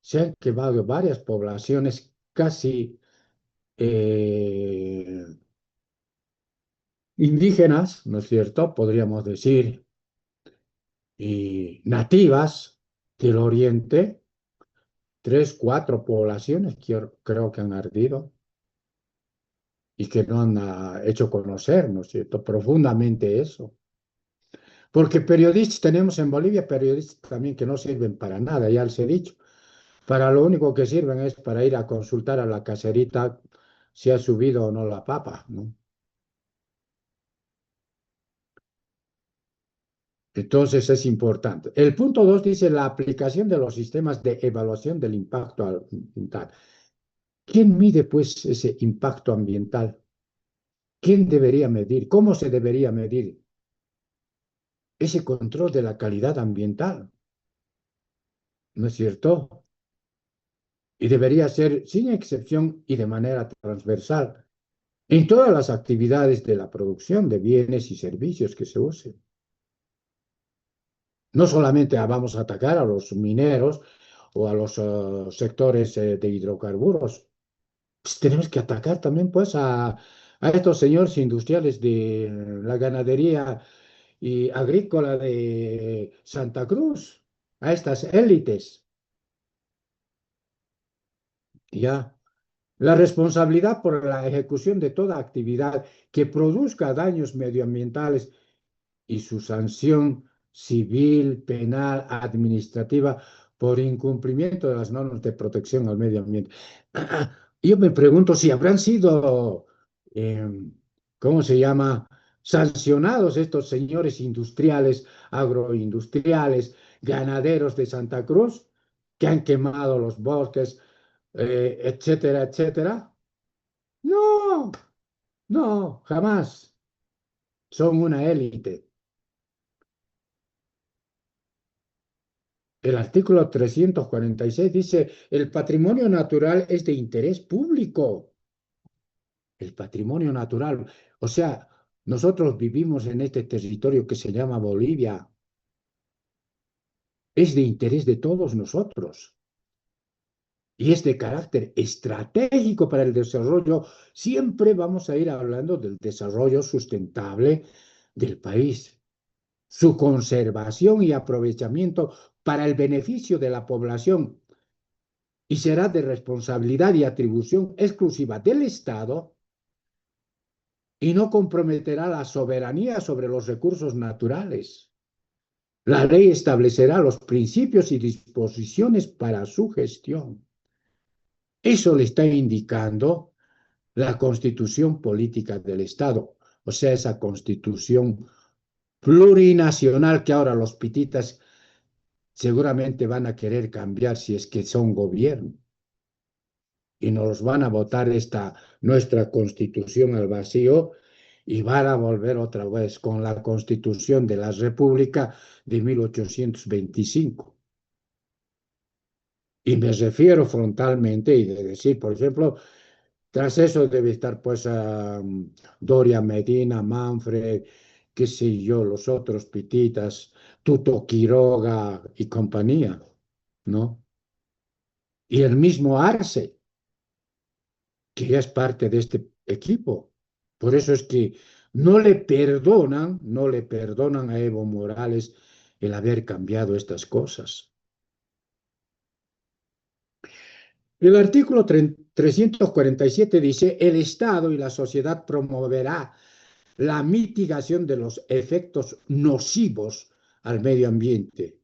se han quemado varias poblaciones casi eh, indígenas, ¿no es cierto? Podríamos decir, y nativas del Oriente, tres, cuatro poblaciones que creo que han ardido y que no han hecho conocer, ¿no es cierto?, profundamente eso. Porque periodistas tenemos en Bolivia, periodistas también que no sirven para nada, ya les he dicho. Para lo único que sirven es para ir a consultar a la caserita si ha subido o no la papa, ¿no? Entonces es importante. El punto 2 dice la aplicación de los sistemas de evaluación del impacto ambiental. ¿Quién mide pues ese impacto ambiental? ¿Quién debería medir? ¿Cómo se debería medir ese control de la calidad ambiental? ¿No es cierto? Y debería ser sin excepción y de manera transversal en todas las actividades de la producción de bienes y servicios que se usen. No solamente vamos a atacar a los mineros o a los sectores de hidrocarburos, pues tenemos que atacar también pues a estos señores industriales de la ganadería y agrícola de Santa Cruz, a estas élites. Ya. La responsabilidad por la ejecución de toda actividad que produzca daños medioambientales y su sanción civil, penal, administrativa por incumplimiento de las normas de protección al medio ambiente. Yo me pregunto si habrán sido, eh, ¿cómo se llama?, sancionados estos señores industriales, agroindustriales, ganaderos de Santa Cruz, que han quemado los bosques, etcétera, etcétera. No, no, jamás. Son una élite. El artículo 346 dice, el patrimonio natural es de interés público. El patrimonio natural. O sea, nosotros vivimos en este territorio que se llama Bolivia. Es de interés de todos nosotros. Y es de carácter estratégico para el desarrollo. Siempre vamos a ir hablando del desarrollo sustentable del país, su conservación y aprovechamiento para el beneficio de la población, y será de responsabilidad y atribución exclusiva del Estado y no comprometerá la soberanía sobre los recursos naturales. La ley establecerá los principios y disposiciones para su gestión. Eso le está indicando la constitución política del Estado, o sea, esa constitución plurinacional que ahora los pititas seguramente van a querer cambiar si es que son gobierno. Y nos van a votar esta nuestra constitución al vacío y van a volver otra vez con la constitución de la República de 1825. Y me refiero frontalmente y de decir, por ejemplo, tras eso debe estar pues Doria Medina, Manfred, qué sé yo, los otros pititas, Tuto Quiroga y compañía, ¿no? Y el mismo Arce, que ya es parte de este equipo. Por eso es que no le perdonan a Evo Morales el haber cambiado estas cosas. El artículo 347 dice, el Estado y la sociedad promoverá la mitigación de los efectos nocivos al medio ambiente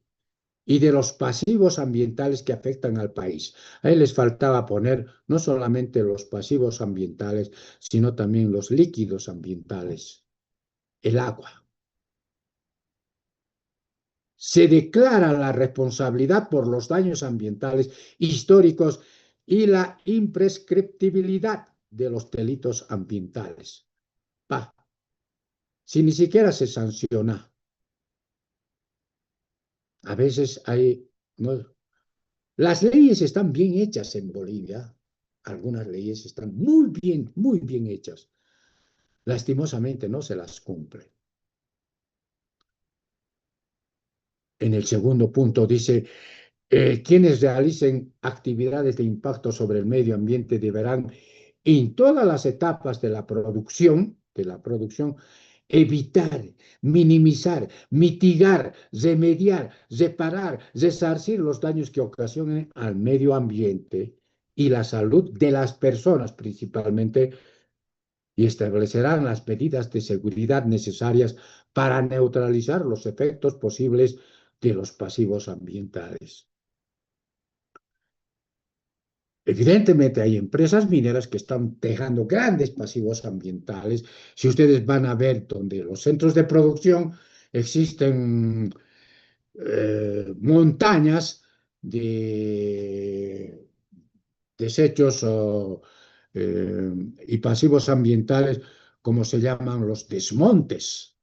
y de los pasivos ambientales que afectan al país. A él les faltaba poner no solamente los pasivos ambientales, sino también los líquidos ambientales, el agua. Se declara la responsabilidad por los daños ambientales históricos y la imprescriptibilidad de los delitos ambientales. Pa, si ni siquiera se sanciona. A veces hay, ¿no? Las leyes están bien hechas en Bolivia. Algunas leyes están muy bien hechas. Lastimosamente no se las cumple. En el segundo punto dice, quienes realicen actividades de impacto sobre el medio ambiente deberán en todas las etapas de la producción, evitar, minimizar, mitigar, remediar, reparar, resarcir los daños que ocasionen al medio ambiente y la salud de las personas principalmente, y establecerán las medidas de seguridad necesarias para neutralizar los efectos posibles de los pasivos ambientales. Evidentemente hay empresas mineras que están dejando grandes pasivos ambientales. Si ustedes van a ver donde los centros de producción existen montañas de desechos y pasivos ambientales, como se llaman los desmontes.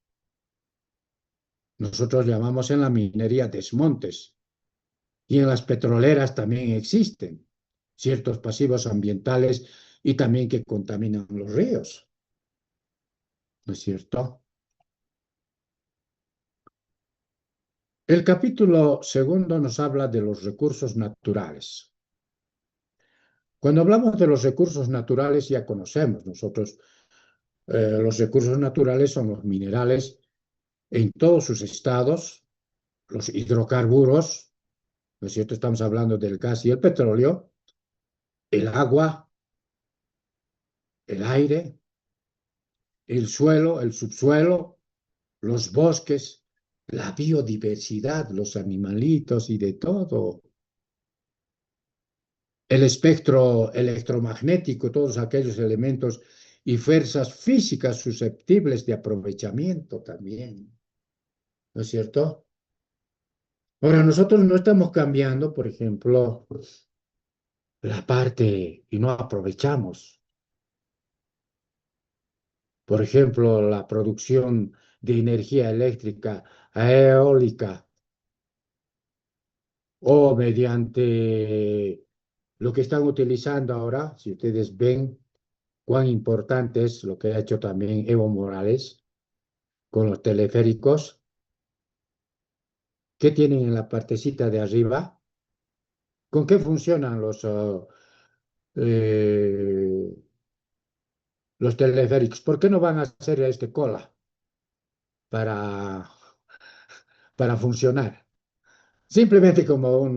Nosotros llamamos en la minería desmontes. Y en las petroleras también existen ciertos pasivos ambientales y también que contaminan los ríos. ¿No es cierto? El capítulo segundo nos habla de los recursos naturales. Cuando hablamos de los recursos naturales ya conocemos nosotros, los recursos naturales son los minerales en todos sus estados, los hidrocarburos, ¿no es cierto? Estamos hablando del gas y el petróleo, el agua, el aire, el suelo, el subsuelo, los bosques, la biodiversidad, los animalitos y de todo. El espectro electromagnético, todos aquellos elementos y fuerzas físicas susceptibles de aprovechamiento también. ¿No es cierto? Ahora, nosotros no estamos cambiando, por ejemplo, la parte y no aprovechamos. Por ejemplo, la producción de energía eléctrica eólica o mediante lo que están utilizando ahora, si ustedes ven cuán importante es lo que ha hecho también Evo Morales con los teleféricos, ¿qué tienen en la partecita de arriba? ¿Con qué funcionan eh, los teleféricos? ¿Por qué no van a hacer este cola para, para funcionar? Simplemente como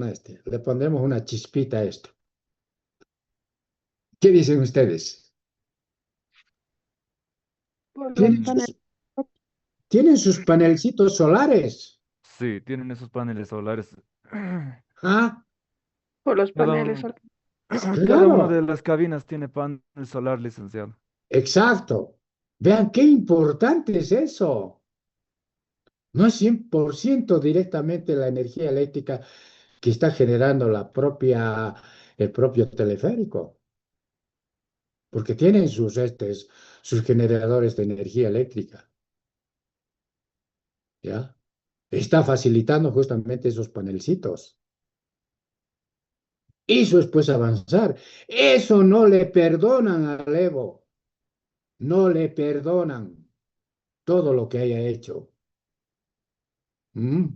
le pondremos una chispita a esto. ¿Qué dicen ustedes? Por los ¿Tienen paneles, sus, tienen sus panelcitos solares? Sí, tienen esos paneles solares. ¿Ah? por los Cada, paneles un- solares. cada una de Claro, las cabinas tiene panel solar, licenciado. exacto. Vean qué importante es eso. No es 100% directamente la energía eléctrica que está generando el propio teleférico, porque tienen sus generadores de energía eléctrica, ¿ya? Está facilitando justamente esos panelcitos. Eso es pues avanzar. Eso no le perdonan al Evo, no le perdonan todo lo que haya hecho. ¿Mm?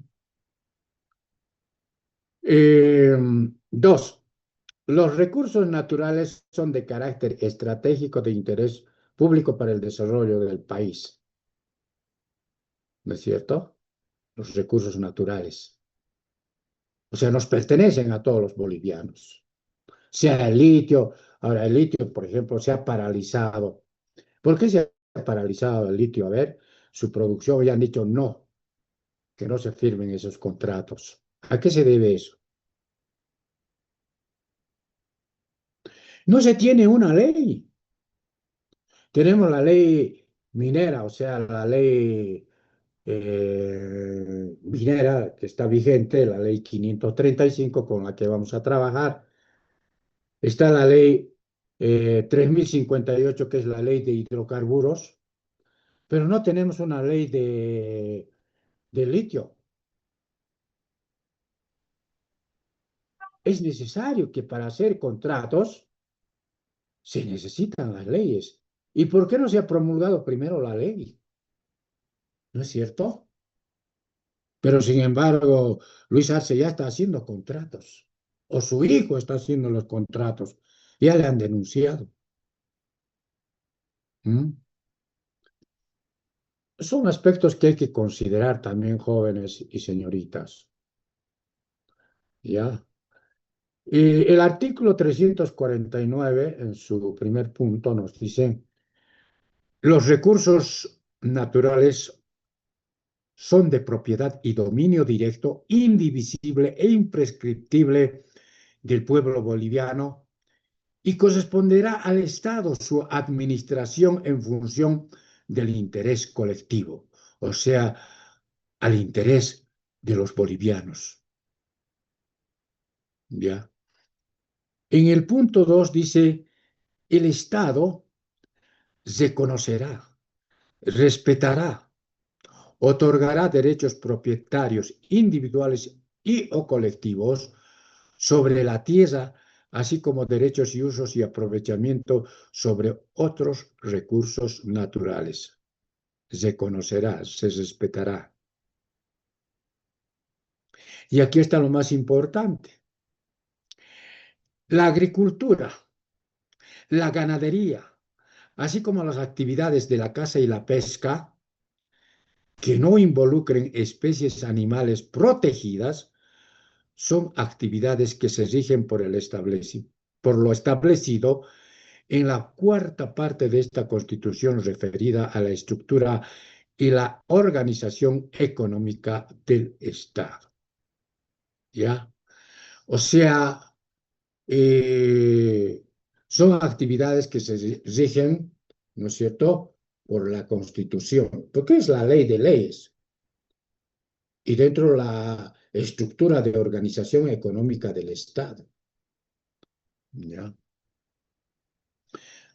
Dos, los recursos naturales son de carácter estratégico de interés público para el desarrollo del país, ¿no es cierto? Los recursos naturales. O sea, nos pertenecen a todos los bolivianos. Sea el litio, ahora el litio, por ejemplo, se ha paralizado. ¿Por qué se ha paralizado el litio? A ver, su producción ya han dicho no, que no se firmen esos contratos. ¿A qué se debe eso? No se tiene una ley. Tenemos la ley minera, o sea, la ley minera que está vigente, la ley 535 con la que vamos a trabajar. Está la ley 3058, que es la ley de hidrocarburos, pero no tenemos una ley de litio. Es necesario que para hacer contratos se necesitan las leyes. ¿Y por qué no se ha promulgado primero la ley? ¿No es cierto? Pero sin embargo, Luis Arce ya está haciendo contratos, o su hijo está haciendo los contratos, ya le han denunciado. ¿Mm? Son aspectos que hay que considerar también, jóvenes y señoritas, ¿ya? Y el artículo 349, en su primer punto, nos dice, los recursos naturales son de propiedad y dominio directo, indivisible e imprescriptible del pueblo boliviano y corresponderá al Estado su administración en función del interés colectivo, o sea, al interés de los bolivianos. ¿Ya? En el punto 2 dice, el Estado reconocerá, respetará, otorgará derechos propietarios individuales y o colectivos sobre la tierra, así como derechos y usos y aprovechamiento sobre otros recursos naturales. Se conocerá, se respetará. Y aquí está lo más importante. La agricultura, la ganadería, así como las actividades de la caza y la pesca, que no involucren especies animales protegidas, son actividades que se rigen por lo establecido en la cuarta parte de esta Constitución referida a la estructura y la organización económica del Estado. ¿Ya? O sea, eh, son actividades que se rigen, ¿no es cierto?, por la Constitución, porque es la ley de leyes y dentro de la estructura de organización económica del Estado. ¿Ya?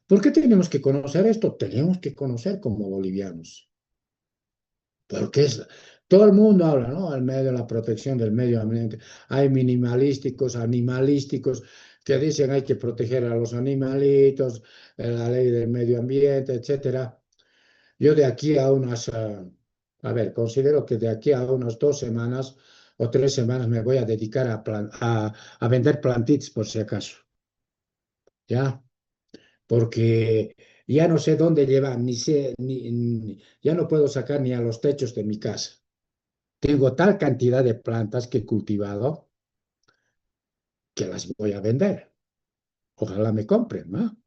¿Por qué tenemos que conocer esto? Tenemos que conocer como bolivianos, porque todo el mundo habla, ¿no? El medio, la protección del medio ambiente. Hay minimalísticos, animalísticos, que dicen hay que proteger a los animalitos, la ley del medio ambiente, etcétera. Yo de aquí a a ver, considero que de aquí a unas 2 semanas o 3 semanas me voy a dedicar a vender plantitas por si acaso, ¿ya? Porque ya no sé dónde llevar, ya no puedo sacar ni a los techos de mi casa. Tengo tal cantidad de plantas que he cultivado que las voy a vender. Ojalá me compren, ¿no?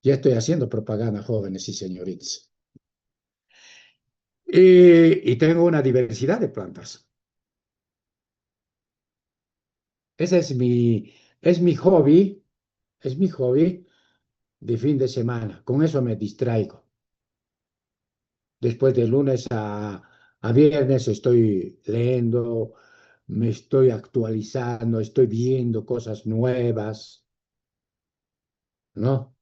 Ya estoy haciendo propaganda, jóvenes y señoritas. Y tengo una diversidad de plantas. Ese es mi hobby de fin de semana. Con eso me distraigo. Después de lunes a viernes estoy leyendo, me estoy actualizando, estoy viendo cosas nuevas, ¿no?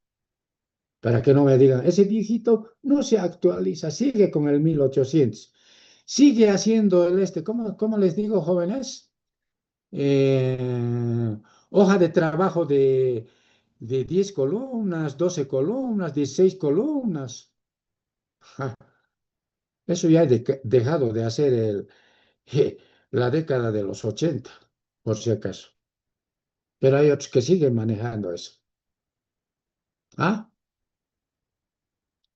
Para que no me digan, ese viejito no se actualiza, sigue con el 1800, sigue haciendo ¿cómo les digo, jóvenes? Eh, hoja de trabajo de 10 columnas, 12 columnas, 16 columnas. Ja, eso ya he dejado de hacer la década de los 80, por si acaso. Pero hay otros que siguen manejando eso. ¿Ah?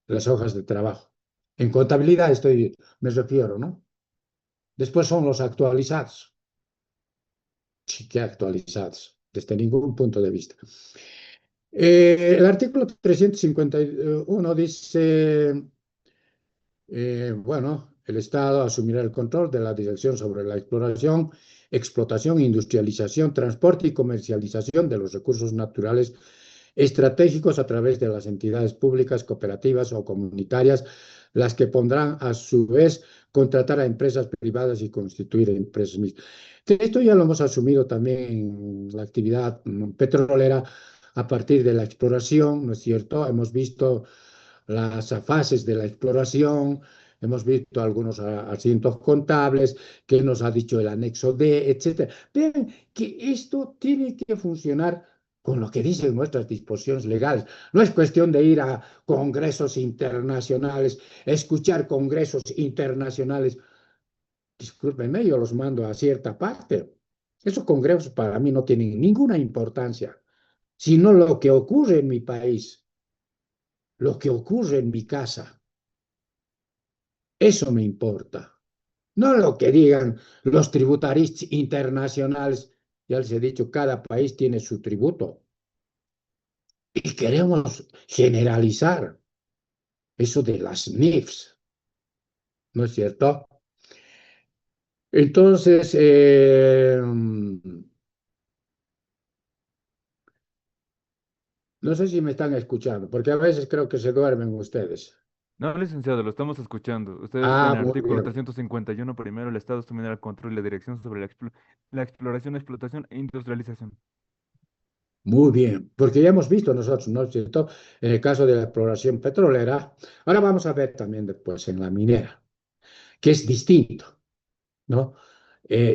Las hojas de trabajo. En contabilidad me refiero, ¿no? Después son los actualizados. Sí, que actualizados, desde ningún punto de vista. El artículo 351 dice, bueno, el Estado asumirá el control de la dirección sobre la exploración, explotación, industrialización, transporte y comercialización de los recursos naturales estratégicos a través de las entidades públicas, cooperativas o comunitarias, las que pondrán a su vez contratar a empresas privadas y constituir empresas mixtas. Esto ya lo hemos asumido también en la actividad petrolera a partir de la exploración, ¿no es cierto? Hemos visto las fases de la exploración, hemos visto algunos asientos contables, que nos ha dicho el anexo D, etcétera. Vean que esto tiene que funcionar con lo que dicen nuestras disposiciones legales. No es cuestión de ir a congresos internacionales, escuchar congresos internacionales. Discúlpenme, yo los mando a cierta parte. Esos congresos para mí no tienen ninguna importancia, sino lo que ocurre en mi país. lo que ocurre en mi casa. Eso me importa. No lo que digan los tributaristas internacionales. Ya les he dicho, cada país tiene su tributo. Y queremos generalizar eso de las NIFs, ¿no es cierto? Entonces, no sé si me están escuchando, porque a veces creo que se duermen ustedes. No, licenciado, lo estamos escuchando. Usted en Ah, el muy artículo bien. 351 primero, el Estado asumirá el control y la dirección sobre la exploración, explotación e industrialización. Muy bien, porque ya hemos visto nosotros, ¿no es cierto? En el caso de la exploración petrolera, ahora vamos a ver también después en la minera, que es distinto, ¿no?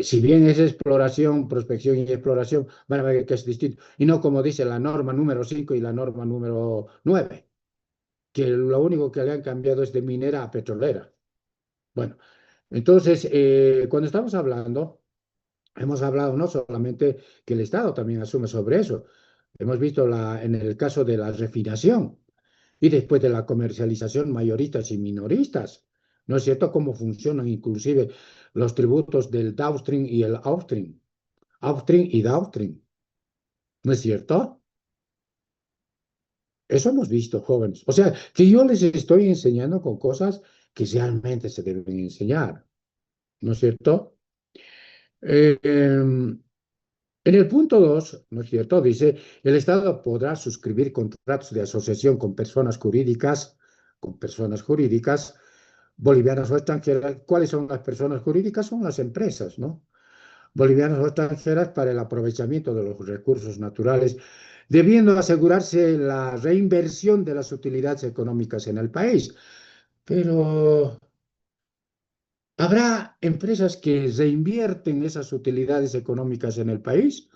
Si bien es exploración, prospección y exploración, van a ver que es distinto. Y no como dice la norma número 5 y la norma número 9, que lo único que le han cambiado es de minera a petrolera. Bueno, entonces, cuando estamos hablando, hemos hablado no solamente que el Estado también asume sobre eso. Hemos visto en el caso de la refinación y después de la comercialización mayoristas y minoristas. ¿No es cierto cómo funcionan inclusive los tributos del downstream y el upstream? Upstream y downstream. ¿No es cierto? Eso hemos visto, jóvenes. O sea, que yo les estoy enseñando con cosas que realmente se deben enseñar. ¿No es cierto? En el punto 2, ¿no es cierto? Dice, el Estado podrá suscribir contratos de asociación con personas jurídicas, bolivianas o extranjeras. ¿Cuáles son las personas jurídicas? Son las empresas, ¿no? Bolivianas o extranjeras para el aprovechamiento de los recursos naturales, debiendo asegurarse la reinversión de las utilidades económicas en el país. Pero ¿habrá empresas que reinvierten esas utilidades económicas en el país?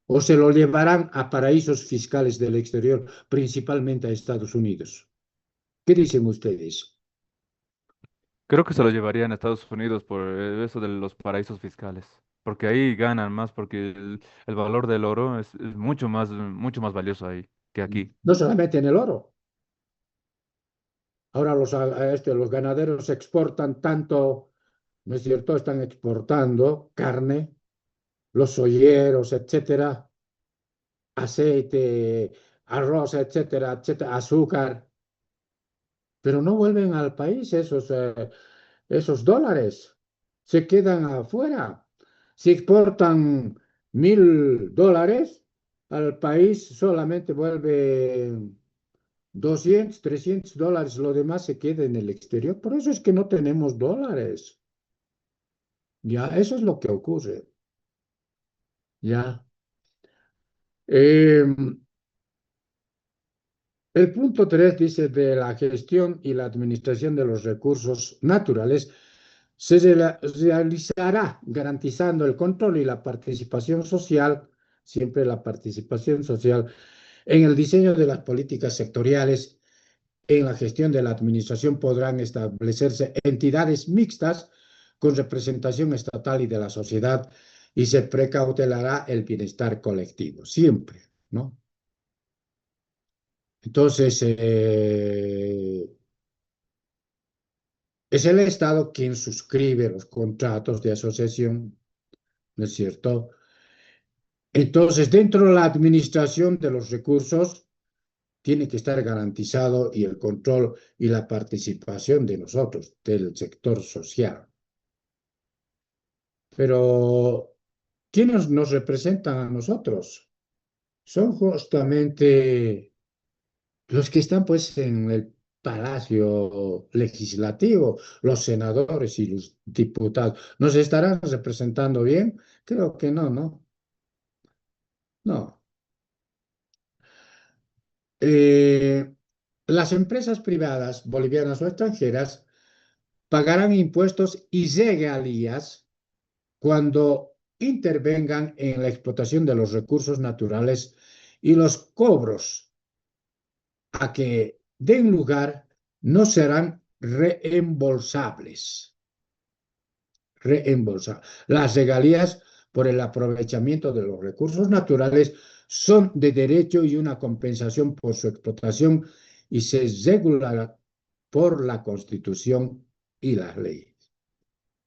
¿O se lo llevarán a paraísos fiscales del exterior, principalmente a Estados Unidos? ¿Qué dicen ustedes? Creo que se lo llevarían a Estados Unidos por eso de los paraísos fiscales, porque ahí ganan más, porque el valor del oro es mucho más valioso ahí que aquí. No solamente en el oro. Ahora los ganaderos exportan tanto, ¿no es cierto? Están exportando carne, los solleros, etcétera, aceite, arroz, etcétera, etcétera, azúcar, pero no vuelven al país esos dólares, se quedan afuera. Si exportan $1.000, al país solamente vuelve 200, $300, lo demás se queda en el exterior. Por eso es que no tenemos dólares. Ya, eso es lo que ocurre. Ya. Em, El punto 3 dice de la gestión y la administración de los recursos naturales se realizará garantizando el control y la participación social, siempre la participación social, en el diseño de las políticas sectoriales. En la gestión de la administración podrán establecerse entidades mixtas con representación estatal y de la sociedad y se precautelará el bienestar colectivo, siempre, ¿no? Entonces, es el Estado quien suscribe los contratos de asociación, ¿no es cierto? Entonces, dentro de la administración de los recursos, tiene que estar garantizado y el control y la participación de nosotros, del sector social. Pero, ¿quiénes nos representan a nosotros? Son justamente los que están pues en el Palacio Legislativo, los senadores y los diputados. ¿Nos estarán representando bien? Creo que no, ¿no? No. Eh, las empresas privadas, bolivianas o extranjeras, pagarán impuestos y regalías cuando intervengan en la explotación de los recursos naturales y los cobros a que den lugar no serán reembolsables. Las regalías por el aprovechamiento de los recursos naturales son de derecho y una compensación por su explotación y se regula por la Constitución y las leyes.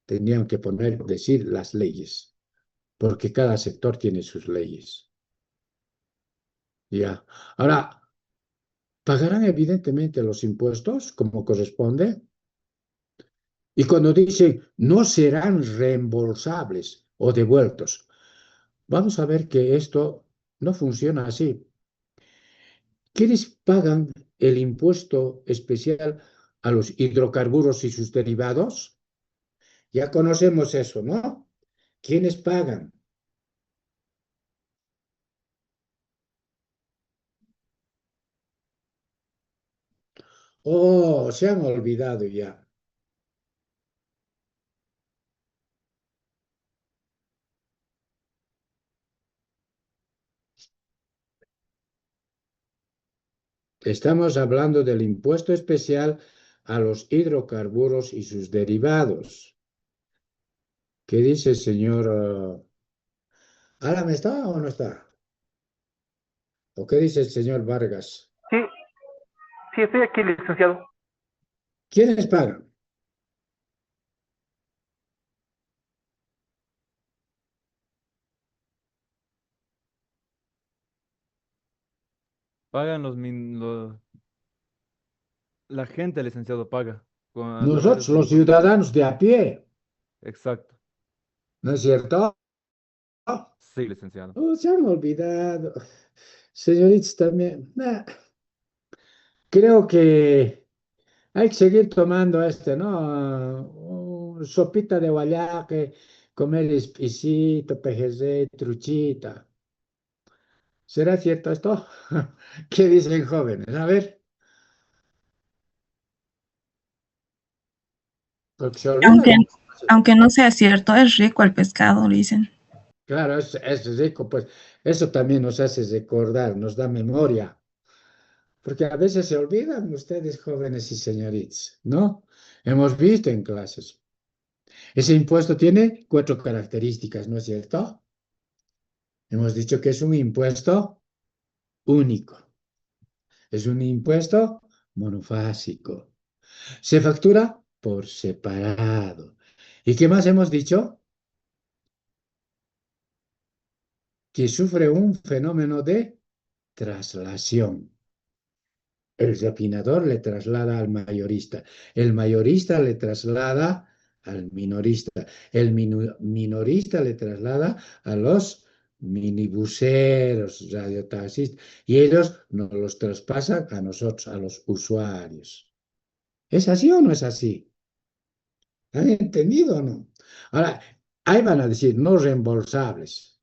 Tenían que decir las leyes, porque cada sector tiene sus leyes. Ya. Ahora, pagarán evidentemente los impuestos como corresponde. Y cuando dicen no serán reembolsables o devueltos, vamos a ver que esto no funciona así. ¿Quiénes pagan el impuesto especial a los hidrocarburos y sus derivados? Ya conocemos eso, ¿no? ¿Quiénes pagan? Oh, se han olvidado ya. Estamos hablando del impuesto especial a los hidrocarburos y sus derivados. ¿Qué dice el señor? ¿Alan está o no está? ¿O qué dice el señor Vargas? Sí, sí, estoy aquí, licenciado. ¿Quiénes pagan? Pagan la gente, licenciado, paga a través de Nosotros, sus los impuestos. ciudadanos de a pie, Exacto. ¿no es cierto? Sí, licenciado. Oh, se han olvidado. Señoritas también. Creo que hay que seguir tomando ¿no? Sopita de guayaque, comer espicito, PGC, truchita. ¿Será cierto esto? ¿Qué dicen jóvenes? A ver, porque se olvidan. Aunque, aunque no sea cierto, es rico el pescado, dicen. Claro, es rico, pues eso también nos hace recordar, nos da memoria, porque a veces se olvidan ustedes, jóvenes y señoritas, ¿no? Hemos visto en clases. Ese impuesto tiene cuatro características, ¿no es cierto? Hemos dicho que es un impuesto único, es un impuesto monofásico, se factura por separado. ¿Y qué más hemos dicho? Que sufre un fenómeno de traslación. El refinador le traslada al mayorista, el mayorista le traslada al minorista, el minorista le traslada a los minibuseros, radiotaxistas, y ellos nos los traspasan a nosotros, a los usuarios. ¿Es así o no es así? ¿Han entendido o no? Ahora, ahí van a decir no reembolsables.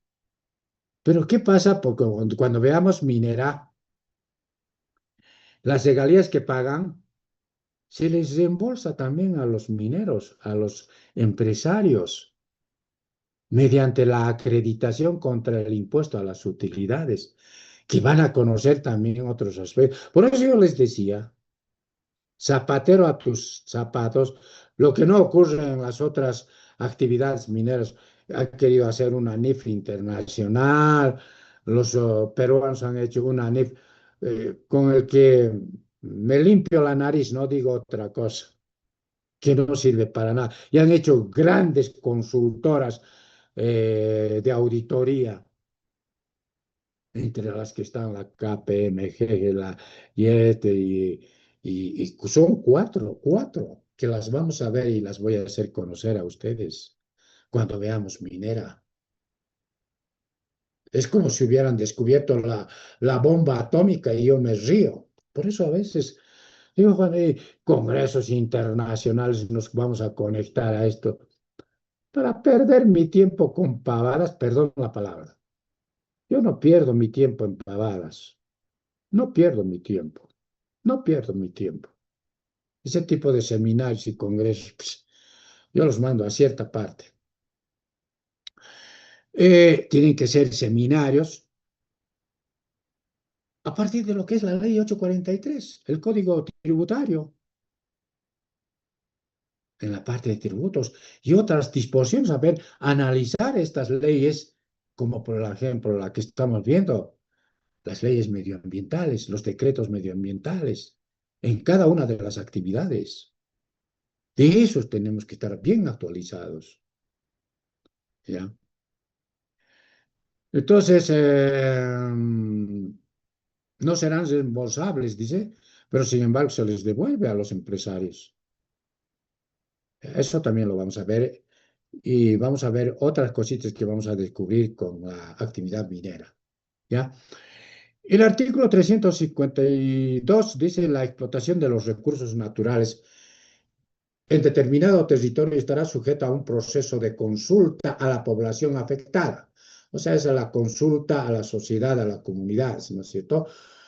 Pero ¿qué pasa? Porque cuando veamos Minera, las regalías que pagan se les reembolsa también a los mineros, a los empresarios, mediante la acreditación contra el impuesto a las utilidades, que van a conocer también otros aspectos. Por eso yo les decía, zapatero a tus zapatos, lo que no ocurre en las otras actividades mineras. Han querido hacer una NIF internacional, los peruanos han hecho una NIF con el que me limpio la nariz, no digo otra cosa, que no sirve para nada. Y han hecho grandes consultoras de auditoría, entre las que están la KPMG, la IET y son cuatro, que las vamos a ver y las voy a hacer conocer a ustedes cuando veamos Minera. Es como si hubieran descubierto la bomba atómica y yo me río. Por eso a veces digo, Juan, congresos internacionales nos vamos a conectar a esto para perder mi tiempo con pavadas, perdón la palabra. Yo no pierdo mi tiempo en pavadas, no pierdo mi tiempo, no pierdo mi tiempo. Ese tipo de seminarios y congresos, pues, yo los mando a cierta parte. Tienen que ser seminarios a partir de lo que es la ley 843, el código tributario, en la parte de tributos y otras disposiciones, a ver, analizar estas leyes, como por ejemplo la que estamos viendo, las leyes medioambientales, los decretos medioambientales. en cada una de las actividades. De esos tenemos que estar bien actualizados. ¿Ya? Entonces, no serán reembolsables, dice, pero sin embargo se les devuelve a los empresarios. Eso también lo vamos a ver y vamos a ver otras cositas que vamos a descubrir con la actividad minera. ¿Ya? El artículo 352 dice la explotación de los recursos naturales en determinado territorio estará sujeta a un proceso de consulta a la población afectada. O sea, es a la consulta a la sociedad, a la comunidad, ¿no es cierto?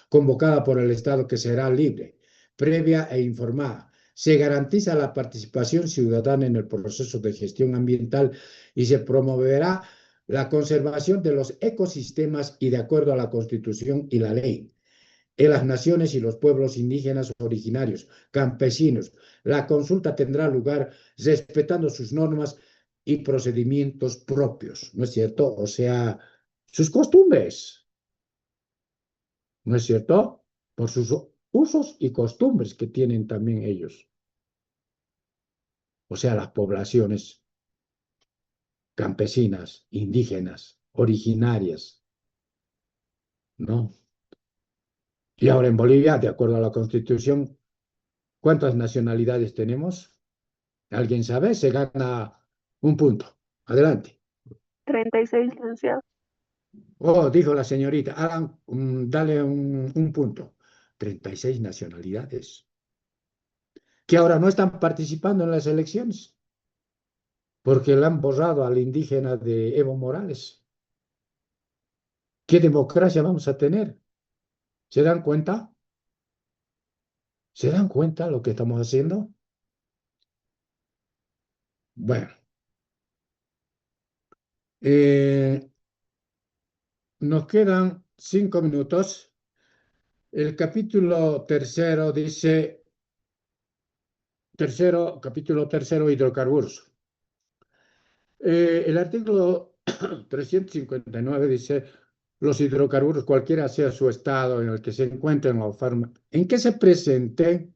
Convocada por el Estado que será libre, previa e informada. Se garantiza la participación ciudadana en el proceso de gestión ambiental y se promoverá la conservación de los ecosistemas y de acuerdo a la Constitución y la ley en las naciones y los pueblos indígenas originarios, campesinos. La consulta tendrá lugar respetando sus normas y procedimientos propios, ¿no es cierto? O sea, sus costumbres, ¿no es cierto? Por sus usos y costumbres que tienen también ellos, o sea, las poblaciones campesinas, indígenas, originarias, ¿no? Y ahora en Bolivia, de acuerdo a la Constitución, ¿cuántas nacionalidades tenemos? ¿Alguien sabe? Se gana un punto. Adelante. 36, licenciado. Oh, dijo la señorita, Alan, dale un punto. 36 nacionalidades que ahora no están participando en las elecciones porque le han borrado al indígena de Evo Morales. ¿Qué democracia vamos a tener? ¿Se dan cuenta? ¿Se dan cuenta lo que estamos haciendo? Bueno, eh, nos quedan 5 minutos. El capítulo tercero dice, capítulo tercero, hidrocarburos. El artículo 359 dice, los hidrocarburos, cualquiera sea su estado en el que se encuentren o forma en que se presenten,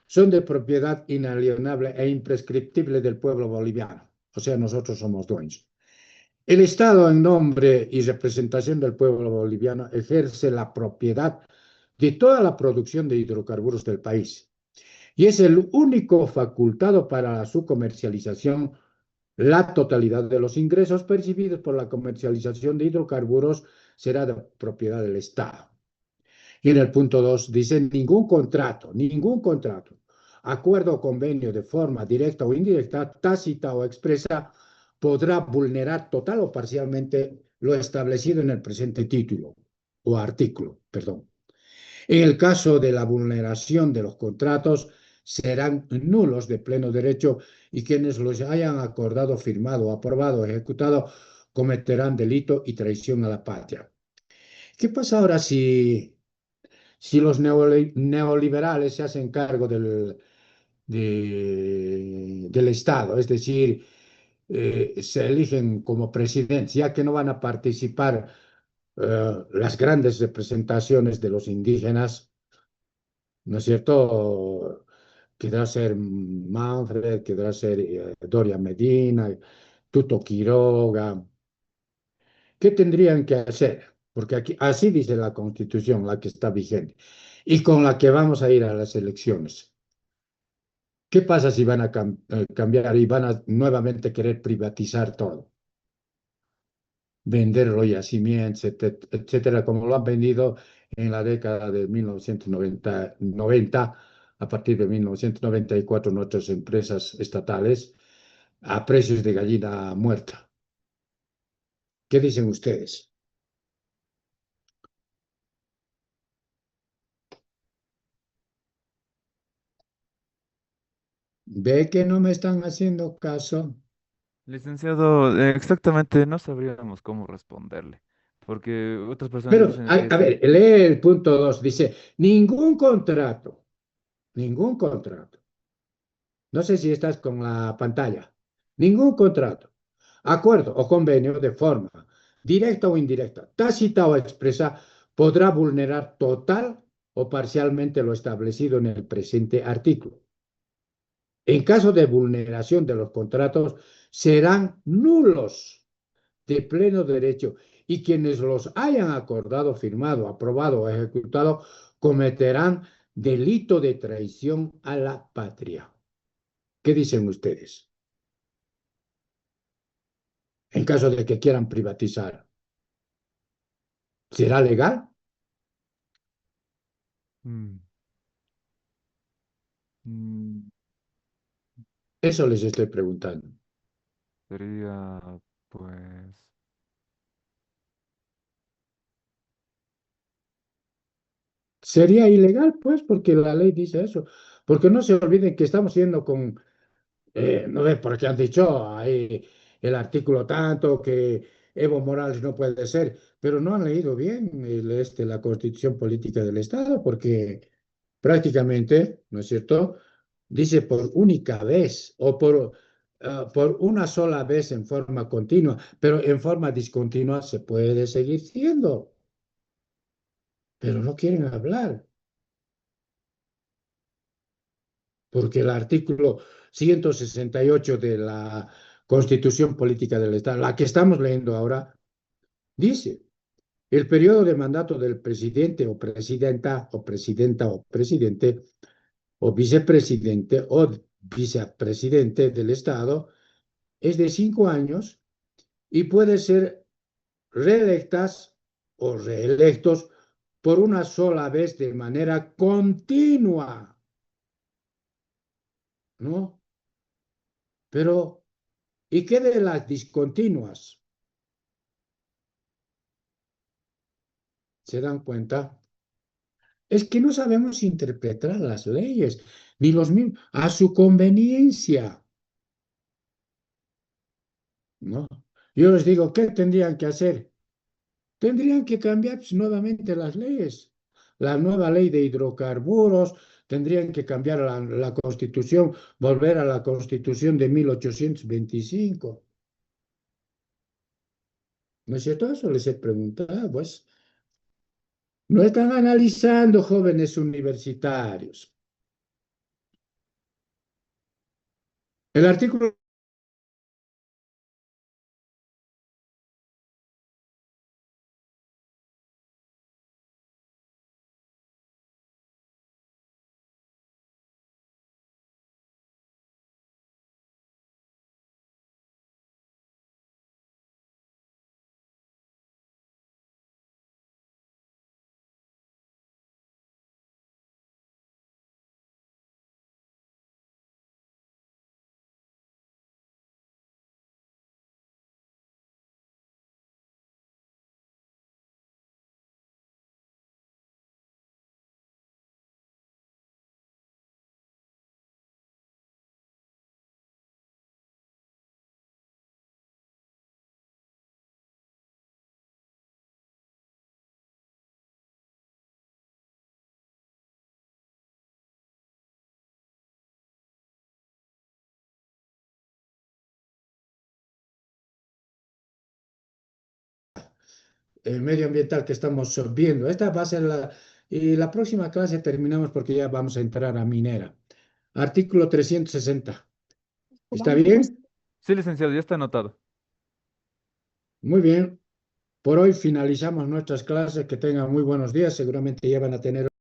son de propiedad inalienable e imprescriptible del pueblo boliviano. O sea, nosotros somos dueños. El Estado, en nombre y representación del pueblo boliviano, ejerce la propiedad de toda la producción de hidrocarburos del país y es el único facultado para su comercialización. La totalidad de los ingresos percibidos por la comercialización de hidrocarburos será de propiedad del Estado. Y en el punto 2 dice ningún contrato, acuerdo o convenio de forma directa o indirecta, tácita o expresa, podrá vulnerar total o parcialmente lo establecido en el presente título o artículo, perdón. En el caso de la vulneración de los contratos, serán nulos de pleno derecho y quienes los hayan acordado, firmado, aprobado, ejecutado, cometerán delito y traición a la patria. ¿Qué pasa ahora si los neoliberales se hacen cargo del Estado? Es decir, se eligen como presidentes, ya que no van a participar las grandes representaciones de los indígenas, ¿no es cierto? Quedará ser Manfred, quedará ser Doria Medina, Tuto Quiroga. ¿Qué tendrían que hacer? Porque aquí, así dice la Constitución, la que está vigente, y con la que vamos a ir a las elecciones. ¿Qué pasa si van a cambiar y van a nuevamente querer privatizar todo? Vender los yacimientos, etcétera, como lo han vendido en la década de 1990, a partir de 1994, nuestras empresas estatales, a precios de gallina muerta. ¿Qué dicen ustedes? ¿Ve que no me están haciendo caso? Licenciado, exactamente no sabríamos cómo responderle, porque otras personas Pero, dicen que a sí. ver, lee el punto 2. Dice, ningún contrato. No sé si estás con la pantalla. Ningún contrato, acuerdo o convenio de forma directa o indirecta, tácita o expresa, podrá vulnerar total o parcialmente lo establecido en el presente artículo. En caso de vulneración de los contratos, serán nulos de pleno derecho y quienes los hayan acordado, firmado, aprobado o ejecutado cometerán delito de traición a la patria. ¿Qué dicen ustedes? En caso de que quieran privatizar, ¿será legal? Mm, mm, Eso les estoy preguntando. sería, pues, Sería ilegal, pues, porque la ley dice eso. Porque no se olviden que estamos yendo con, no ve, porque han dicho ahí el artículo tanto que Evo Morales no puede ser, pero no han leído bien la Constitución Política del Estado, porque prácticamente, ¿no es cierto? Dice por única vez o por una sola vez en forma continua, pero en forma discontinua se puede seguir siendo, pero no quieren hablar. Porque el artículo 168 de la Constitución Política del Estado, la que estamos leyendo ahora, dice, el periodo de mandato del presidente o presidenta o presidenta o presidente o vicepresidente o vicepresidente del Estado es de 5 años y puede ser reelectas o reelectos por una sola vez de manera continua, ¿no? Pero ¿y qué de las discontinuas? ¿Se dan cuenta? Es que no sabemos interpretar las leyes, ni los mismos, a su conveniencia, ¿no? Yo les digo, ¿qué tendrían que hacer? Tendrían que cambiar pues, nuevamente las leyes. La nueva ley de hidrocarburos, tendrían que cambiar la Constitución, volver a la Constitución de 1825. ¿No es cierto? Eso les he preguntado, pues. No están analizando jóvenes universitarios. El artículo medioambiental que estamos viendo. Esta va a ser y la próxima clase terminamos porque ya vamos a entrar a minera. Artículo 360. ¿Está bien? sí, licenciado, ya está anotado. Muy bien. Por hoy finalizamos nuestras clases. Que tengan muy buenos días. Seguramente ya van a tener